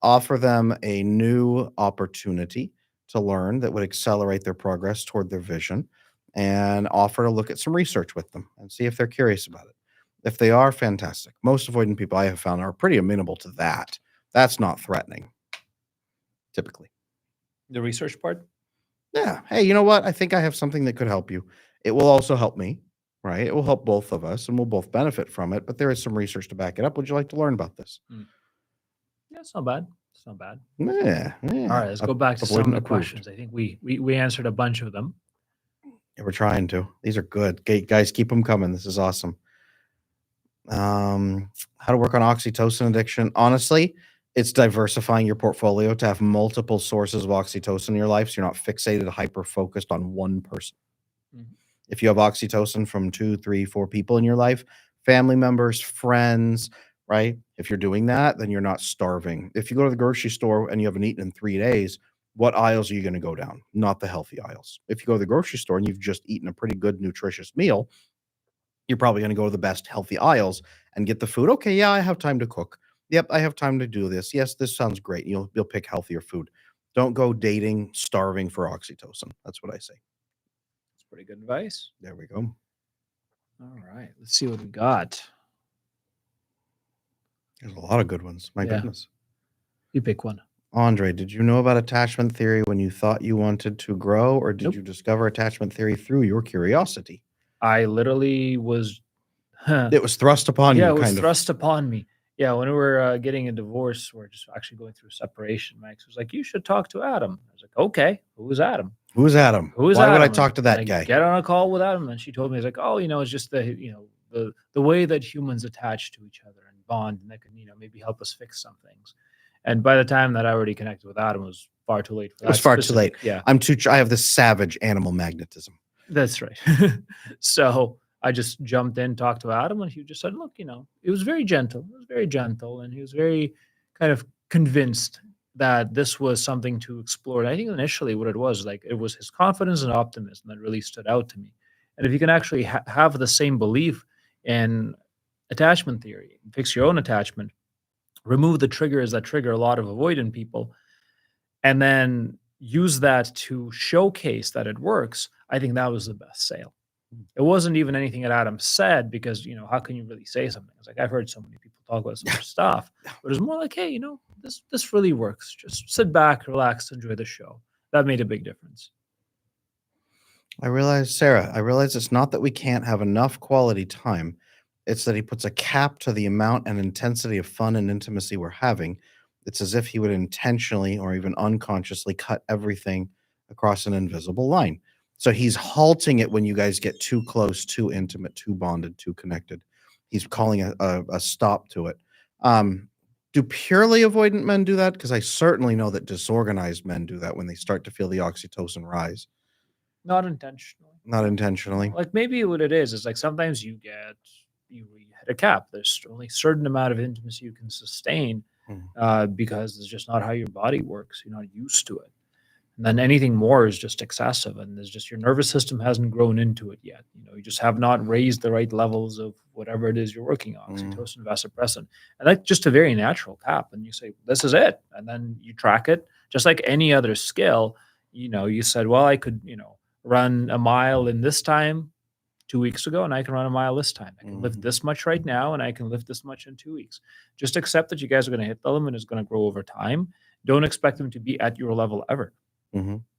Offer them a new opportunity to learn that would accelerate their progress toward their vision, and offer to look at some research with them and see if they're curious about it. If they are, fantastic. Most avoidant people I have found are pretty amenable to that. That's not threatening, typically. The research part. Yeah. Hey, you know what? I think I have something that could help you. It will also help me, right? It will help both of us and we'll both benefit from it, but there is some research to back it up. Would you like to learn about this? Mm. Yeah, it's not bad. It's not bad. Yeah. All Yeah. right, let's go back to some of Avoidant the approved. questions. I think we answered a bunch of them. Yeah, we're trying to. These are good. Guys, keep them coming. This is awesome. How to work on oxytocin addiction. Honestly, it's diversifying your portfolio to have multiple sources of oxytocin in your life so you're not fixated, hyper focused on one person. Mhm. If you have oxytocin from 2, 3, 4 people in your life, family members, friends, right? If you're doing that, then you're not starving. If you go to the grocery store and you haven't eaten in 3 days, what aisles are you going to go down? Not the healthy aisles. If you go to the grocery store and you've just eaten a pretty good, nutritious meal, you're probably going to go to the best healthy aisles and get the food. Okay, yeah, I have time to cook. Yep, I have time to do this. Yes, this sounds great. You'll pick healthier food. Don't go dating starving for oxytocin. That's what I say. That's pretty good advice. There we go. All right, let's see what we got. There's a lot of good ones. My Yeah, goodness. you pick one. Andre, did you know about attachment theory when you thought you wanted to grow, or did Nope. you discover attachment theory through your curiosity? I literally was It was thrust upon Yeah, you, it was kind of. thrust upon me. Yeah, when we were getting a divorce, we're just actually going through separation. My ex was like, "You should talk to Adam." I was like, "Okay, who is Adam? Who is Adam? Who is Why would I Adam?" talk to And that I guy? get on a call with Adam, and she told me, "It's like, oh, it's just the way that humans attach to each other and bond, and that can maybe help us fix some things." And by the time that I already connected with Adam, it was far too late for It was that far too late. specific. Yeah, I have this savage animal magnetism. that's right. So I just jumped in, talked to Adam, and he just said, "Look, it was very gentle. It was very gentle, and he was very kind of convinced that this was something to explore." And I think initially what it was like, it was his confidence and optimism that really stood out to me. And if you can actually have the same belief in attachment theory, fix your own attachment, remove the triggers that trigger a lot of avoidant people, and then use that to showcase that it works, I think that was the best sale. It wasn't even anything that Adam said because, how can you really say something? It's like, I've heard so many people talk about so much stuff, but it's more like, hey, this really works. Just sit back, relax, enjoy the show. That made a big difference. Sarah, I realize it's not that we can't have enough quality time. It's that he puts a cap to the amount and intensity of fun and intimacy we're having. It's as if he would intentionally or even unconsciously cut everything across an invisible line. So he's halting it when you guys get too close, too intimate, too bonded, too connected. He's calling a stop to it. Um, do purely avoidant men do that? Because I certainly know that disorganized men do that when they start to feel the oxytocin rise. Not intentionally. Not No. intentionally. Like maybe what it is like sometimes you hit a cap. There's only a certain amount of intimacy you can sustain because it's just not how your body works. You're not used to it. And then anything more is just excessive, and there's just your nervous system hasn't grown into it yet. You just have not raised the right levels of whatever it is you're working on, oxytocin, vasopressin, and that's just a very natural cap. And you say, "This is it," and then you track it, just like any other skill. You said, "Well, I could, run a mile in this time 2 weeks ago, and I can run a mile this time. I can lift this much right now, and I can lift this much in 2 weeks." Just accept that you guys are going to hit the limit. It's going to grow over time. Don't expect them to be at your level ever.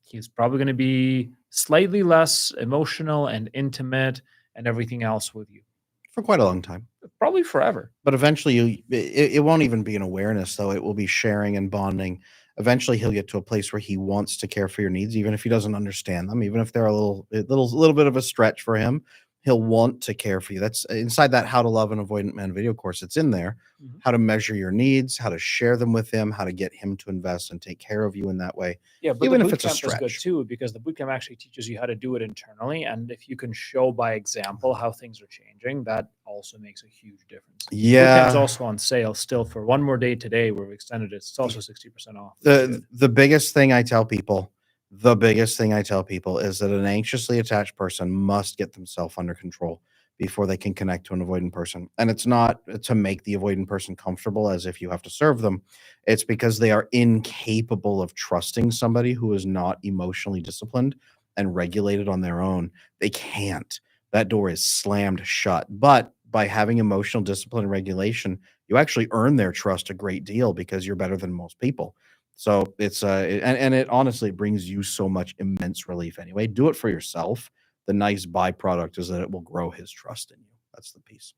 He's probably going to be slightly less emotional and intimate and everything else with you. For quite a long time. Probably forever. But eventually it won't even be an awareness, though. It will be sharing and bonding. Eventually he'll get to a place where he wants to care for your needs, even if he doesn't understand them, even if they're a little bit of a stretch for him. He'll want to care for you. That's inside that How to Love an Avoidant Man video course. It's in there. How to measure your needs, how to share them with him, how to get him to invest and take care of you in that way. Yeah, but even the if boot it's a camp is good stretch. too, because the boot camp actually teaches you how to do it internally. And if you can show by example how things are changing, that also makes a huge difference. Boot camp's Yeah. also on sale still for one more day today where we extended it. It's also 60% off. The biggest thing I tell people is that an anxiously attached person must get themselves under control before they can connect to an avoidant person. And it's not to make the avoidant person comfortable as if you have to serve them. It's because they are incapable of trusting somebody who is not emotionally disciplined and regulated on their own. They can't. That door is slammed shut. But by having emotional discipline and regulation, you actually earn their trust a great deal because you're better than most people. So it's and it honestly brings you so much immense relief anyway. Do it for yourself. The nice byproduct is that it will grow his trust in you. That's the piece.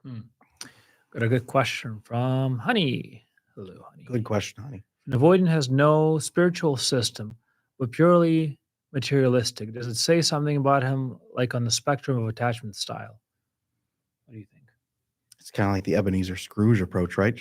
Got a good question from Honey. Hello, Honey. Good question, Honey. An avoidant has no spiritual system, but purely materialistic. Does it say something about him, like on the spectrum of attachment style? What do you think? It's kind of like the Ebenezer Scrooge approach, right?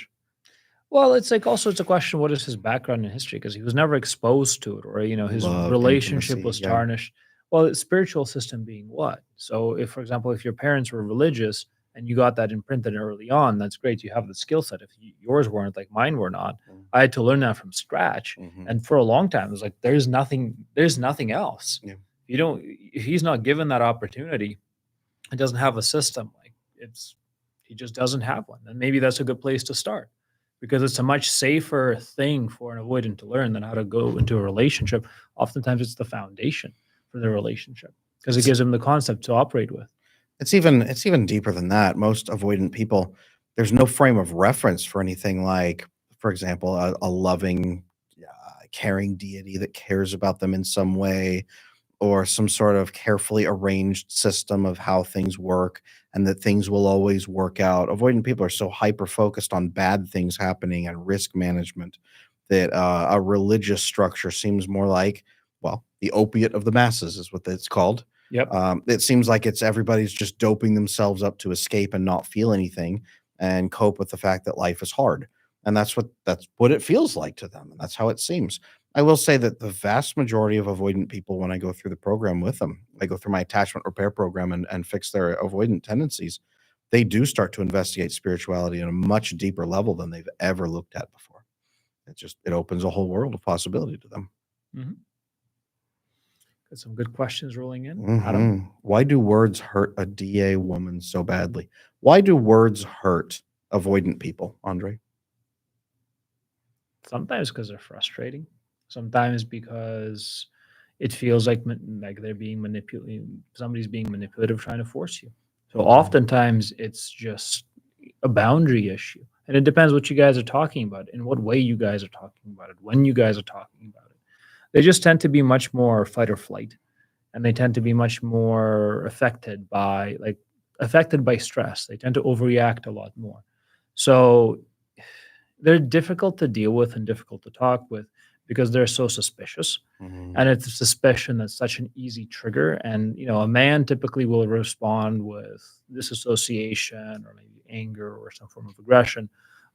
Well, it's like also it's a question: what is his background in history? Because he was never exposed to it, or his Love, relationship intimacy, was yeah. tarnished. Well, spiritual system being what? So, if, for example, if your parents were religious and you got that imprinted early on, that's great. You have the skill set. If yours weren't, like mine were not, I had to learn that from scratch. And for a long time, it was like there's nothing else. Yeah. If he's not given that opportunity, it doesn't have a system. Like he just doesn't have one. And maybe that's a good place to start, because it's a much safer thing for an avoidant to learn than how to go into a relationship. Oftentimes it's the foundation for the relationship because it gives them the concept to operate with. It's even deeper than that. Most avoidant people, there's no frame of reference for anything like, for example, a loving, caring deity that cares about them in some way. or some sort of carefully arranged system of how things work and that things will always work out. Avoidant people are so hyper focused on bad things happening and risk management that a religious structure seems more like, well, the opiate of the masses is what it's called. Yep. It seems like it's everybody's just doping themselves up to escape and not feel anything and cope with the fact that life is hard. And that's what it feels like to them. And that's how it seems. I will say that the vast majority of avoidant people, when I go through the program with them, I go through my attachment repair program and fix their avoidant tendencies, they do start to investigate spirituality on a much deeper level than they've ever looked at before. It opens a whole world of possibility to them. Mm-hmm. Got some good questions rolling in. Adam? Mm-hmm. Why do words hurt a DA woman so badly? Why do words hurt avoidant people, Andre? Sometimes because they're frustrating. Sometimes because it feels like they're being manipulated. Somebody's being manipulative, trying to force you. So oftentimes it's just a boundary issue, and it depends what you guys are talking about, in what way you guys are talking about it, when you guys are talking about it. They just tend to be much more fight or flight, and they tend to be much more affected by stress. They tend to overreact a lot more. So they're difficult to deal with and difficult to talk with because they're so suspicious. And it's a suspicion that's such an easy trigger. And, a man typically will respond with disassociation or maybe anger or some form of aggression.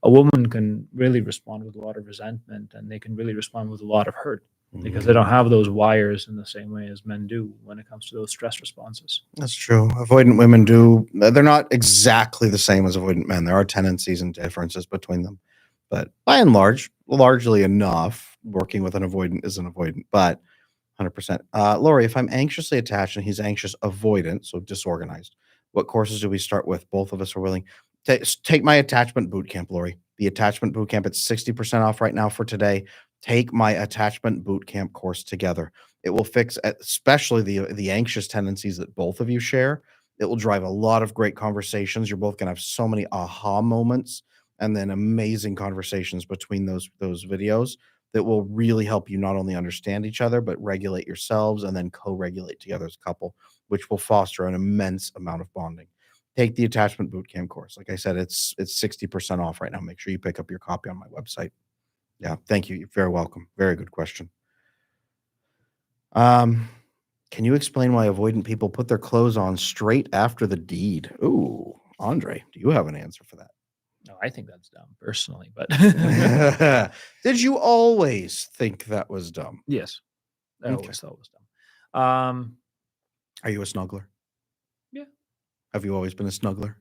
A woman can really respond with a lot of resentment, and they can really respond with a lot of hurt because they don't have those wires in the same way as men do when it comes to those stress responses. That's true. Avoidant women they're not exactly the same as avoidant men. There are tendencies and differences between them. But by and largely enough, working with an avoidant is an avoidant, but 100%. Lori, if I'm anxiously attached and he's anxious avoidant, so disorganized, what courses do we start with? Both of us are willing. Take my attachment boot camp, Lori. The attachment boot camp, it's 60% off right now for today. Take my attachment boot camp course together. It will fix especially the anxious tendencies that both of you share. It will drive a lot of great conversations. You're both going to have so many aha moments and then amazing conversations between those videos that will really help you not only understand each other, but regulate yourselves and then co-regulate together as a couple, which will foster an immense amount of bonding. Take the attachment bootcamp course. Like I said, it's 60% off right now. Make sure you pick up your copy on my website. Yeah, thank you. You're very welcome. Very good question. Can you explain why avoidant people put their clothes on straight after the deed? Ooh, Andre, do you have an answer for that? No, I think that's dumb personally, but did you always think that was dumb? yes, I Okay. always thought it was dumb. Are you a snuggler? Yeah. Have you always been a snuggler?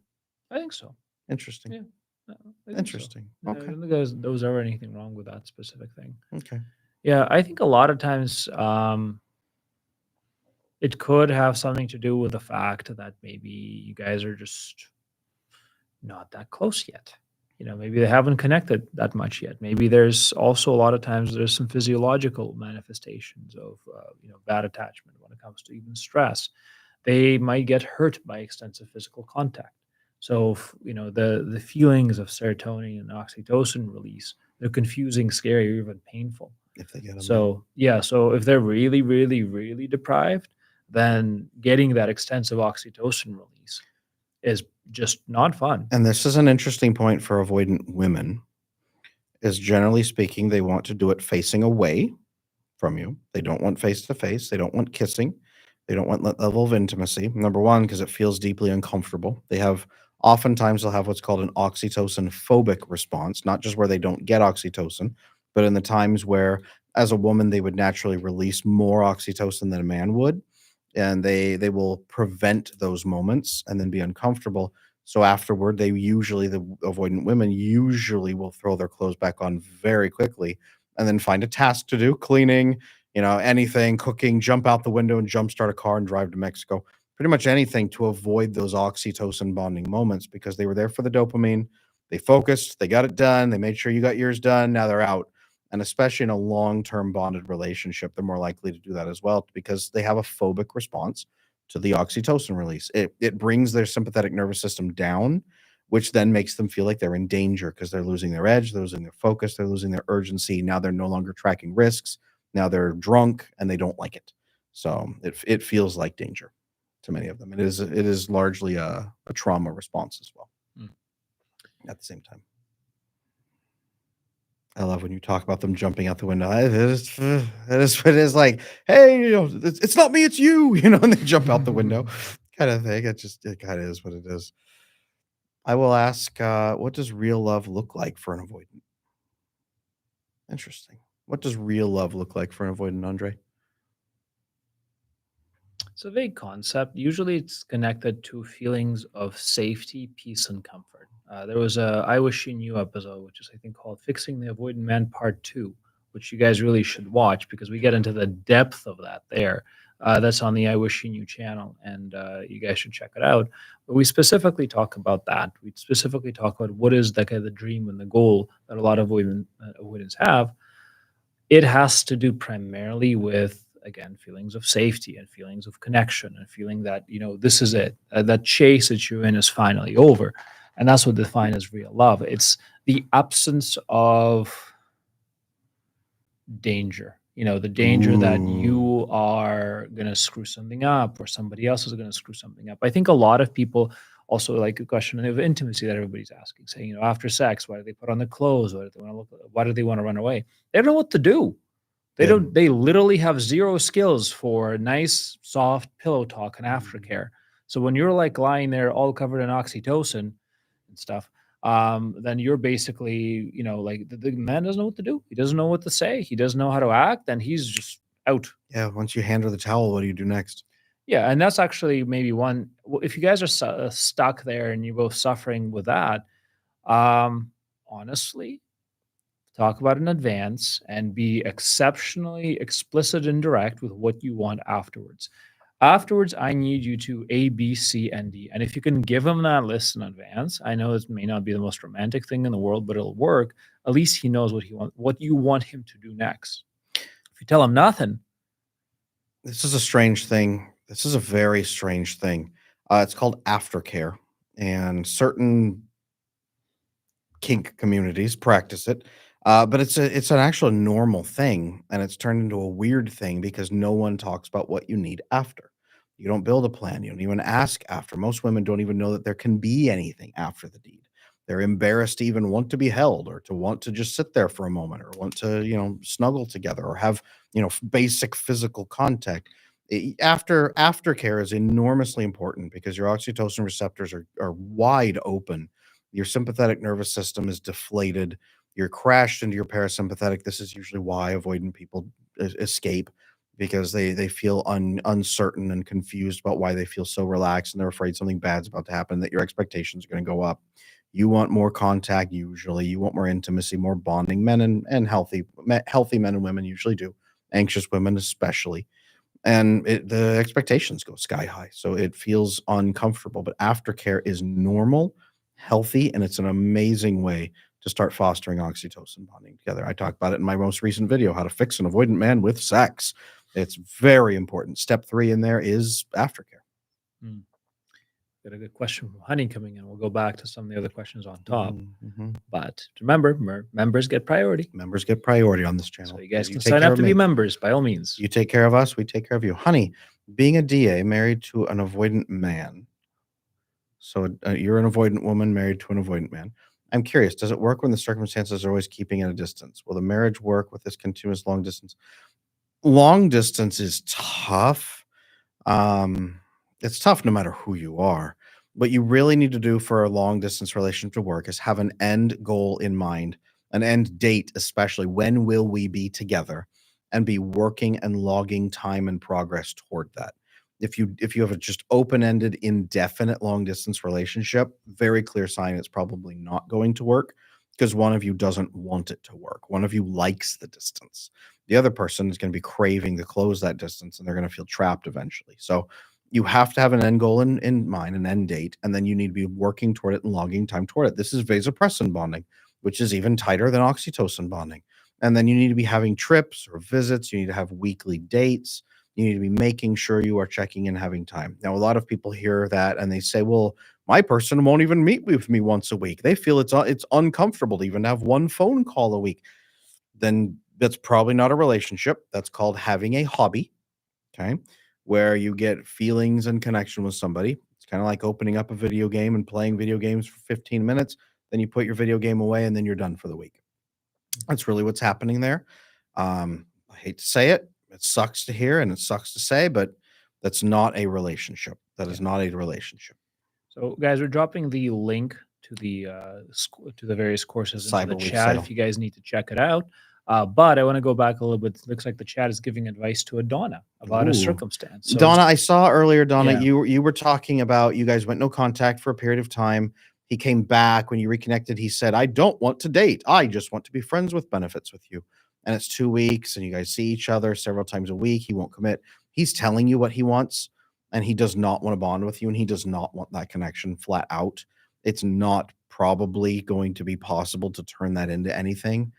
I think so. Interesting. Yeah. I think Interesting. so. Okay. I don't think there was ever anything wrong with that specific thing. Okay. Yeah, I think a lot of times it could have something to do with the fact that maybe you guys are just not that close yet. Maybe they haven't connected that much yet. Maybe there's also a lot of times there's some physiological manifestations of bad attachment when it comes to even stress. They might get hurt by extensive physical contact. So the feelings of serotonin and oxytocin release, they're confusing, scary, or even painful. If they get them. So so if they're really, really, really deprived, then getting that extensive oxytocin release is just not fun. And this is an interesting point for avoidant women, is generally speaking, they want to do it facing away from you. They don't want face to face. They don't want kissing. They don't want that level of intimacy. Number one, because it feels deeply uncomfortable. Oftentimes they'll have what's called an oxytocin phobic response, not just where they don't get oxytocin, but in the times where as a woman, they would naturally release more oxytocin than a man would. And they will prevent those moments and then be uncomfortable. So afterward, the avoidant women usually will throw their clothes back on very quickly and then find a task to do, cleaning, anything, cooking, jump out the window and jumpstart a car and drive to Mexico. Pretty much anything to avoid those oxytocin bonding moments because they were there for the dopamine. They focused, they got it done, they made sure you got yours done. Now they're out. And especially in a long-term bonded relationship, they're more likely to do that as well because they have a phobic response to the oxytocin release. It brings their sympathetic nervous system down, which then makes them feel like they're in danger because they're losing their edge, they're losing their focus, they're losing their urgency. Now they're no longer tracking risks. Now they're drunk and they don't like it. So it feels like danger to many of them. It is largely a trauma response as well. Mm. At the same time, I love when you talk about them jumping out the window. It is like, hey, it's not me, it's you, and they jump out the window, kind of thing. It kind of is what it is. I will ask, what does real love look like for an avoidant? Interesting. What does real love look like for an avoidant, Andre? It's a vague concept. Usually, it's connected to feelings of safety, peace, and comfort. There was a I Wish You Knew episode, which is, I think, called Fixing the Avoidant Man Part 2, which you guys really should watch because we get into the depth of that there. That's on the I Wish You Knew channel, and you guys should check it out. But we specifically talk about that. We specifically talk about what is the dream and the goal that a lot of avoidants have. It has to do primarily with, again, feelings of safety and feelings of connection and feeling that, this is it. That chase that you're in is finally over. And that's what defines as real love. It's the absence of danger. The danger that Ooh. you are going to screw something up or somebody else is going to screw something up. I think a lot of people also like a question of intimacy that everybody's asking, saying, after sex, why do they put on the clothes? Why do they want to look? Why do they want to run away? They don't know what to do. They Yeah. don't. They literally have zero skills for nice, soft pillow talk and aftercare. So when you're like lying there all covered in oxytocin and stuff, then you're basically, like the man doesn't know what to do. He doesn't know what to say. He doesn't know how to act, and he's just out. Yeah, once you hand her the towel, what do you do next? Yeah, and that's actually maybe one. If you guys are stuck there and you're both suffering with that, honestly, talk about it in advance and be exceptionally explicit and direct with what you want afterwards. Afterwards, I need you to A, B, C, and D. And if you can give him that list in advance, I know it may not be the most romantic thing in the world, but it'll work. At least he knows what you want him to do next. If you tell him nothing, This is a strange thing. This is a very strange thing. It's called aftercare, and certain kink communities practice it. But it's an actual normal thing, and it's turned into a weird thing because no one talks about what you need after. You don't build a plan. You don't even ask after. Most women don't even know that there can be anything after the deed. They're embarrassed to even want to be held or to want to just sit there for a moment or want to, snuggle together or have, basic physical contact. Aftercare is enormously important because your oxytocin receptors are wide open. Your sympathetic nervous system is deflated. You're crashed into your parasympathetic. This is usually why avoidant people escape because they feel uncertain and confused about why they feel so relaxed and they're afraid something bad's about to happen, that your expectations are going to go up. You want more contact usually. You want more intimacy, more bonding. Men and healthy men and women usually do. Anxious women especially, and the expectations go sky high. So it feels uncomfortable. But aftercare is normal, healthy, and it's an amazing way to start fostering oxytocin bonding together. I talk about it in my most recent video, how to fix an avoidant man with sex. It's very important. Step 3 in there is aftercare. hmm, got a good question from Honey coming in. We'll go back to some of the other questions on top. Mhm. But remember, members get priority. Members get priority on this channel. So you guys You can take sign care up of to be me. members by all means. You take care of us, we take care of you. Honey, being a DA married to an avoidant man. So you're an avoidant woman married to an avoidant man. I'm curious, does it work when the circumstances are always keeping at a distance? Will the marriage work with this continuous long distance? Long distance is tough. Um, it's tough no matter who you are. What you really need to do for a long distance relationship to work is have an end goal in mind, an end date, especially when will we be together, and be working and logging time and progress toward that. If you have a just open-ended, indefinite long distance relationship, very clear sign it's probably not going to work because one of you doesn't want it to work. One of you likes the distance. The other person is going to be craving to close that distance and they're going to feel trapped eventually. So you have to have an end goal in mind, an end date, and then you need to be working toward it and logging time toward it. This is vasopressin bonding, which is even tighter than oxytocin bonding. And then you need to be having trips or visits. You need to have weekly dates. You need to be making sure you are checking in, having time. Now, a lot of people hear that and they say, well, my person won't even meet with me once a week. They feel it's uncomfortable to even have one phone call a week. Then that's probably not a relationship. That's called having a hobby. Okay. Where you get feelings and connection with somebody. It's kind of like opening up a video game and playing video games for 15 minutes. Then you put your video game away and then you're done for the week. That's really what's happening there. I hate to say it. It sucks to hear and it sucks to say, but that's not a relationship. That is not a relationship. So, guys, we're dropping the link to the to the various courses into the Cyber Week chat sale. if you guys need to check it out. But I want to go back a little bit. It looks like the chat is giving advice to Adonna about a Ooh. circumstance. So Donna, I saw earlier, Donna, Yeah. you were talking about you guys went no contact for a period of time. He came back when you reconnected. He said, I don't want to date. I just want to be friends with benefits with you. And it's 2 weeks and you guys see each other several times a week. He won't commit. He's telling you what he wants and he does not want to bond with you and he does not want that connection flat out. It's not probably going to be possible to turn that into anything.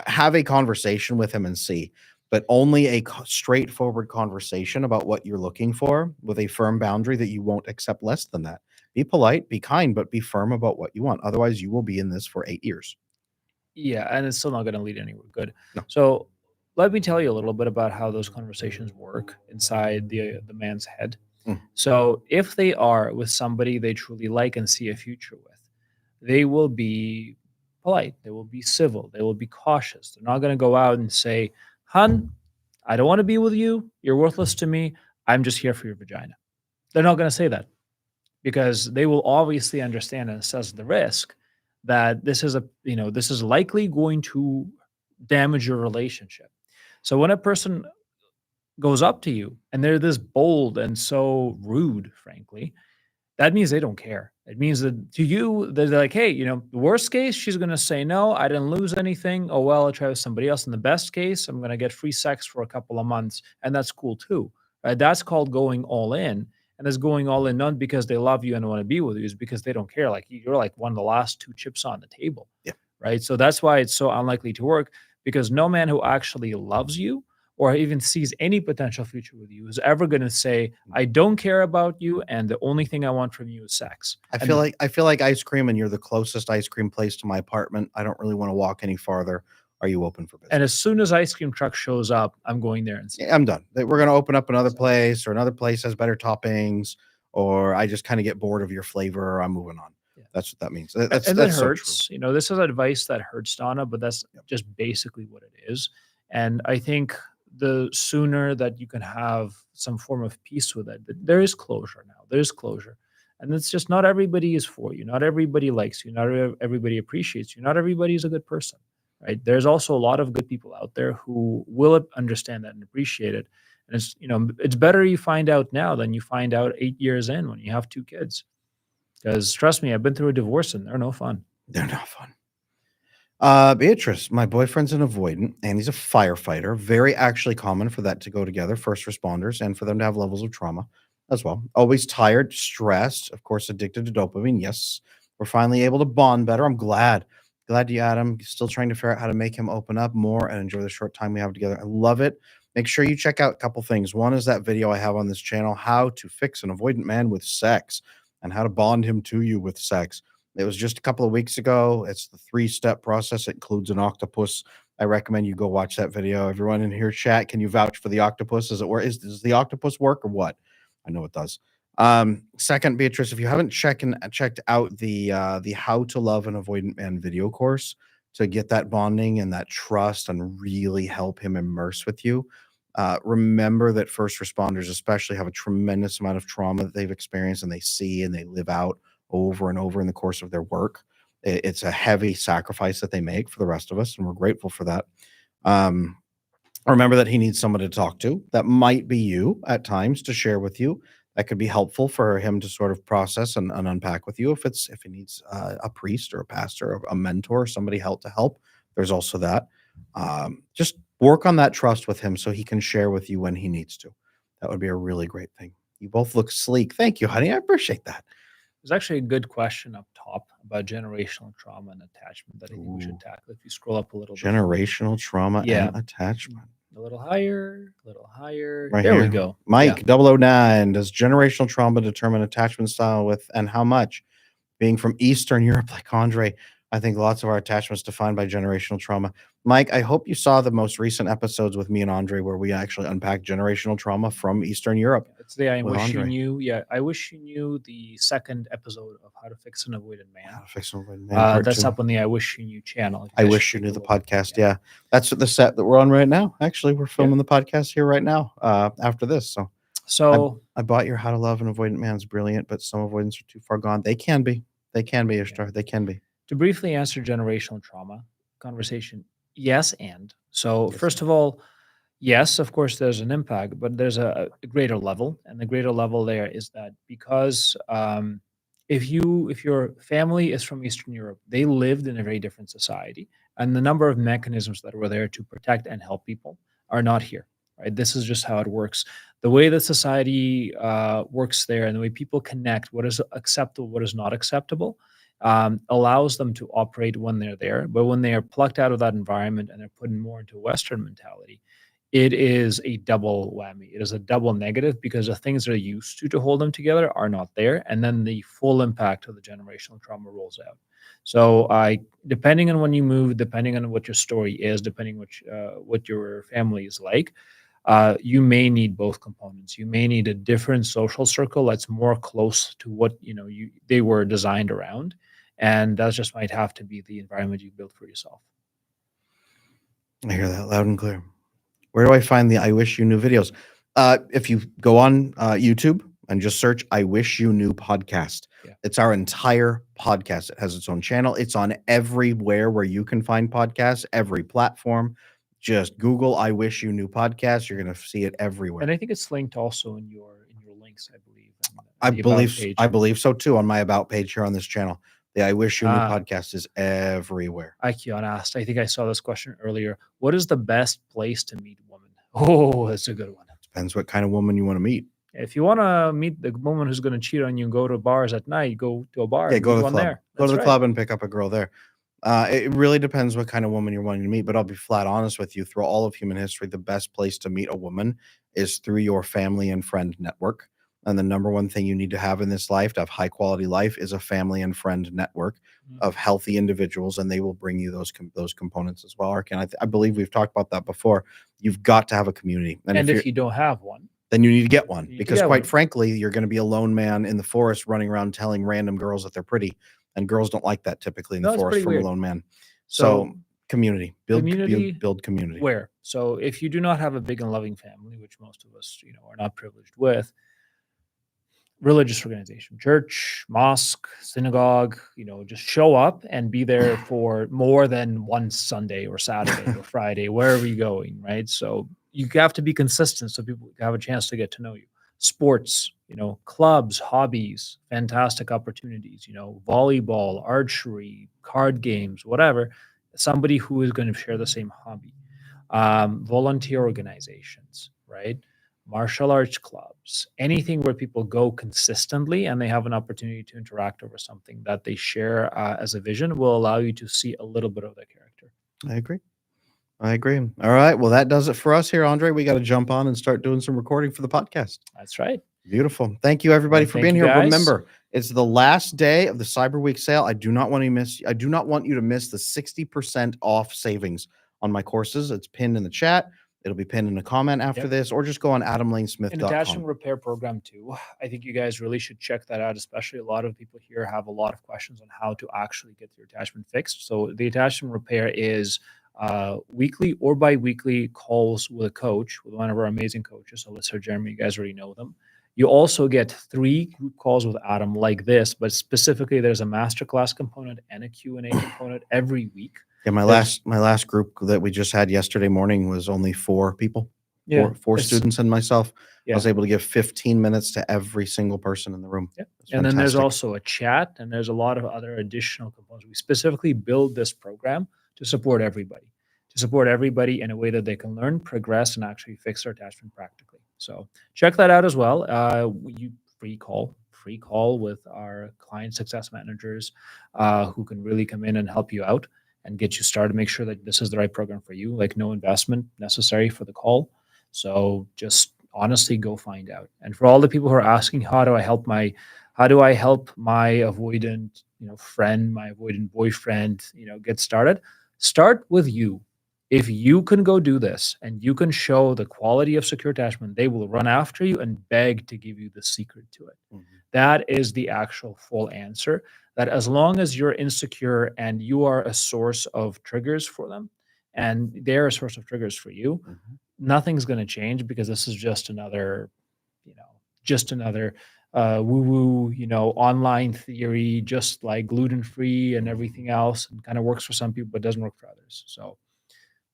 Have a conversation with him and see, but only a straightforward conversation about what you're looking for with a firm boundary that you won't accept less than that. Be polite, be kind, but be firm about what you want. Otherwise, you will be in this for 8 years. Yeah, and it's still not going to lead anywhere good. No. So let me tell you a little bit about how those conversations work inside the man's head. Mm. So if they are with somebody they truly like and see a future with, they will be polite, they will be civil, they will be cautious. They're not going to go out and say, "Hun, I don't want to be with you. You're worthless to me. I'm just here for your vagina." They're not going to say that because they will obviously understand and assess the risk that this is likely going to damage your relationship. So when a person goes up to you and they're this bold and so rude, frankly, that means they don't care. It means that to you, they're like, hey, the worst case, she's going to say no, I didn't lose anything. Oh, well, I'll try with somebody else. In the best case, I'm going to get free sex for a couple of months. And that's cool too. Right? That's called going all in. And it's going all in not because they love you and want to be with you, it's because they don't care. Like you're like one of the last 2 chips on the table. Yeah. Right. So that's why it's so unlikely to work, because no man who actually loves you or even sees any potential future with you is ever going to say, I don't care about you and the only thing I want from you is sex. I feel like ice cream and you're the closest ice cream place to my apartment. I don't really want to walk any farther. Are you open for business? And as soon as ice cream truck shows up, I'm going there and see. Yeah, I'm done. We're going to open up another place or another place has better toppings or I just kind of get bored of your flavor or I'm moving on. Yeah. That's what that means. And That's that so hurts. This is advice that hurts, Donna, but that's just basically what it is. And I think the sooner that you can have some form of peace with it, there is closure now. There's closure. And it's just not everybody is for you. Not everybody likes you. Not everybody appreciates you. Not everybody is a good person, right? There's also a lot of good people out there who will understand that and appreciate it. And it's better you find out now than you find out 8 years in when you have 2 kids. Because trust me, I've been through a divorce and they're no fun. They're not fun. Beatrice, my boyfriend's an avoidant and he's a firefighter. Very actually common for that to go together, first responders, and for them to have levels of trauma as well. Always tired, stressed, of course, addicted to dopamine. Yes, we're finally able to bond better. I'm glad. Glad you, Adam. Still trying to figure out how to make him open up more and enjoy the short time we have together. I love it. Make sure you check out a couple things. One is that video I have on this channel, how to fix an avoidant man with sex and how to bond him to you with sex. It was just a couple of weeks ago. It's the 3-step process. It includes an octopus. I recommend you go watch that video. Everyone in here chat, can you vouch for the octopus? Does it work? Does the octopus work or what? I know it does. Second, Beatrice, if you haven't checked out the How to Love an Avoidant Man video course to get that bonding and that trust and really help him immerse with you, remember that first responders especially have a tremendous amount of trauma that they've experienced and they see and they live out over and over in the course of their work. It's a heavy sacrifice that they make for the rest of us, and we're grateful for that. Remember that he needs someone to talk to. That might be you at times to share with you. That could be helpful for him to sort of process and unpack with you. If he needs a priest or a pastor or a mentor, somebody to help. There's also that. Just work on that trust with him so he can share with you when he needs to. That would be a really great thing. You both look sleek. Thank you, honey. I appreciate that. There's actually a good question up top about generational trauma and attachment that I think we should tackle. If you scroll up a little bit. Generational trauma and attachment. A little higher, a little higher. Right there here. we go. Mike 009. Does generational trauma determine attachment style with and how much? Being from Eastern Europe like Andrey, I think lots of our attachments defined by generational trauma. Mike, I hope you saw the most recent episodes with me and Andre where we actually unpack generational trauma from Eastern Europe Yeah, today I with wish you Andre. knew. Yeah, I wish you knew the second episode of How to Fix an Avoidant Man. How to Fix an Avoidant Man Part That's 2. up on the I Wish You Knew channel. You I guys wish should you take knew a the look. podcast. Yeah. That's the set that we're on right now. Actually, we're filming the podcast here right now after this. So So I bought your How to Love an Avoidant Man. It's brilliant, but some avoidants are too far gone. They can be. They can be, Ishtar. They can be. to briefly answer generational trauma conversation, yes, and so Yes, first of all, yes, of course, there's an impact, but there's a greater level, and the greater level there is that because if your family is from Eastern Europe, they lived in a very different society, and the number of mechanisms that were there to protect and help people are not here. Right, this is just how it works. The way that society works there, and the way people connect, what is acceptable, what is not acceptable, allows them to operate when they're there. But when they are plucked out of that environment and they're put more into Western mentality, it is a double whammy. It is a double negative because the things they're used to hold them together are not there, and then the full impact of the generational trauma rolls out. So, depending on when you move, depending on what your story is, depending what your family is like, you may need both components. You may need a different social circle that's more close to what they were designed around, and that just might have to be the environment you built for yourself. I hear that loud and clear. Where do I find the I Wish You Knew videos? If you go on YouTube and just search I Wish You Knew podcast, it's our entire podcast. It has its own channel. It's on everywhere where you can find podcasts, every platform. Just Google I Wish You Knew podcast. You're going to see it everywhere. And I think it's linked also in your links, I believe. I believe so too on my about page here on this channel. The I Wish You Knew podcast is everywhere. Kion asked, I think I saw this question earlier. What is the best place to meet a woman? Oh, that's a good one. Depends what kind of woman you want to meet. If you want to meet the woman who's going to cheat on you and go to bars at night, go to a bar. Yeah, go to the club. There. Go to the club and pick up a girl there. It really depends what kind of woman you're wanting to meet, but I'll be flat honest with you. Through all of human history, the best place to meet a woman is through your family and friend network. And the number one thing you need to have in this life to have high quality life is a family and friend network of healthy individuals, and they will bring you those components as well. Arkin, I believe we've talked about that before. You've got to have a community, and if you don't have one, then you need to get one, because quite frankly, you're going to be a lone man in the forest running around telling random girls that they're pretty, and girls don't like that typically in the forest from a lone man. So community, build community. Where? So if you do not have a big and loving family, which most of us, are not privileged with, religious organization, church, mosque, synagogue, just show up and be there for more than one Sunday or Saturday or Friday, wherever you're going, right? So you have to be consistent so people have a chance to get to know you. Sports, clubs, hobbies, fantastic opportunities, volleyball, archery, card games, whatever, somebody who is going to share the same hobby. Volunteer organizations, right? Martial arts clubs, anything where people go consistently and they have an opportunity to interact over something that they share as a vision will allow you to see a little bit of their character. I agree. All right. Well, that does it for us here, Andre. We got to jump on and start doing some recording for the podcast. That's right. Beautiful. Thank you, everybody, for being here. Guys. Remember, it's the last day of the Cyber Week sale. I do not want you to miss the 60% off savings on my courses. It's pinned in the chat. It'll be pinned in a comment after this, or just go on adamlanesmith.com. An attachment repair program too. I think you guys really should check that out, especially a lot of people here have a lot of questions on how to actually get your attachment fixed. So the attachment repair is weekly or bi-weekly calls with a coach, with one of our amazing coaches. So let's hear Jeremy, you guys already know them. You also get 3 group calls with Adam like this, but specifically there's a masterclass component and a Q&A component every week. Yeah, my last group that we just had yesterday morning was only 4 people. Yeah, four students and myself. Yeah. I was able to give 15 minutes to every single person in the room. Yeah. And then there's also a chat, and there's a lot of other additional components. We specifically build this program to support everybody in a way that they can learn, progress, and actually fix their attachment practically. So check that out as well. Free call with our client success managers who can really come in and help you out and get you started, make sure that this is the right program for you, like no investment necessary for the call. So just honestly go find out. And for all the people who are asking, how do I help my how do I help my avoidant, friend, my avoidant boyfriend, get started? Start with you. If you can go do this and you can show the quality of secure attachment, they will run after you and beg to give you the secret to it. That is the actual full answer. That as long as you're insecure and you are a source of triggers for them, and they're a source of triggers for you, nothing's going to change, because this is just another, just another woo-woo, online theory, just like gluten-free and everything else, and kind of works for some people, but doesn't work for others. So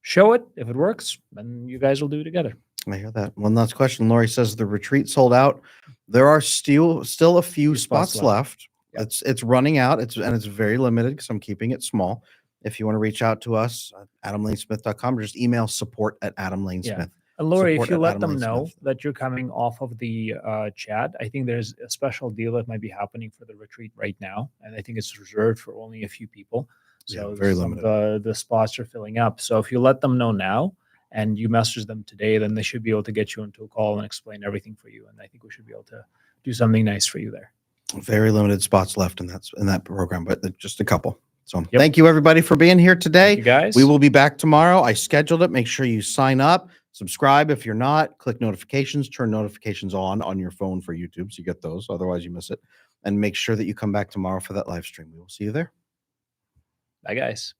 show it. If it works, then you guys will do it together. I hear that. One last question. Lori says the retreat sold out. There are still a few spots left. Yep. It's running out. It's very limited because I'm keeping it small. If you want to reach out to us, adamlanesmith.com, or just email support@adamlanesmith. And Lori, if you let Support@Adam them Lane know Smith. that you're coming off of the chat, I think there's a special deal that might be happening for the retreat right now, and I think it's reserved for only a few people. So Yeah, very some limited. of the spots are filling up. So if you let them know now and you message them today, then they should be able to get you into a call and explain everything for you. And I think we should be able to do something nice for you there. Very limited spots left in that program, but just a couple. So thank you everybody for being here today. Thank you guys. We will be back tomorrow. I scheduled it. Make sure you sign up, subscribe if you're not, click notifications, turn notifications on your phone for YouTube so you get those. Otherwise you miss it. And make sure that you come back tomorrow for that live stream. We will see you there. Bye, guys.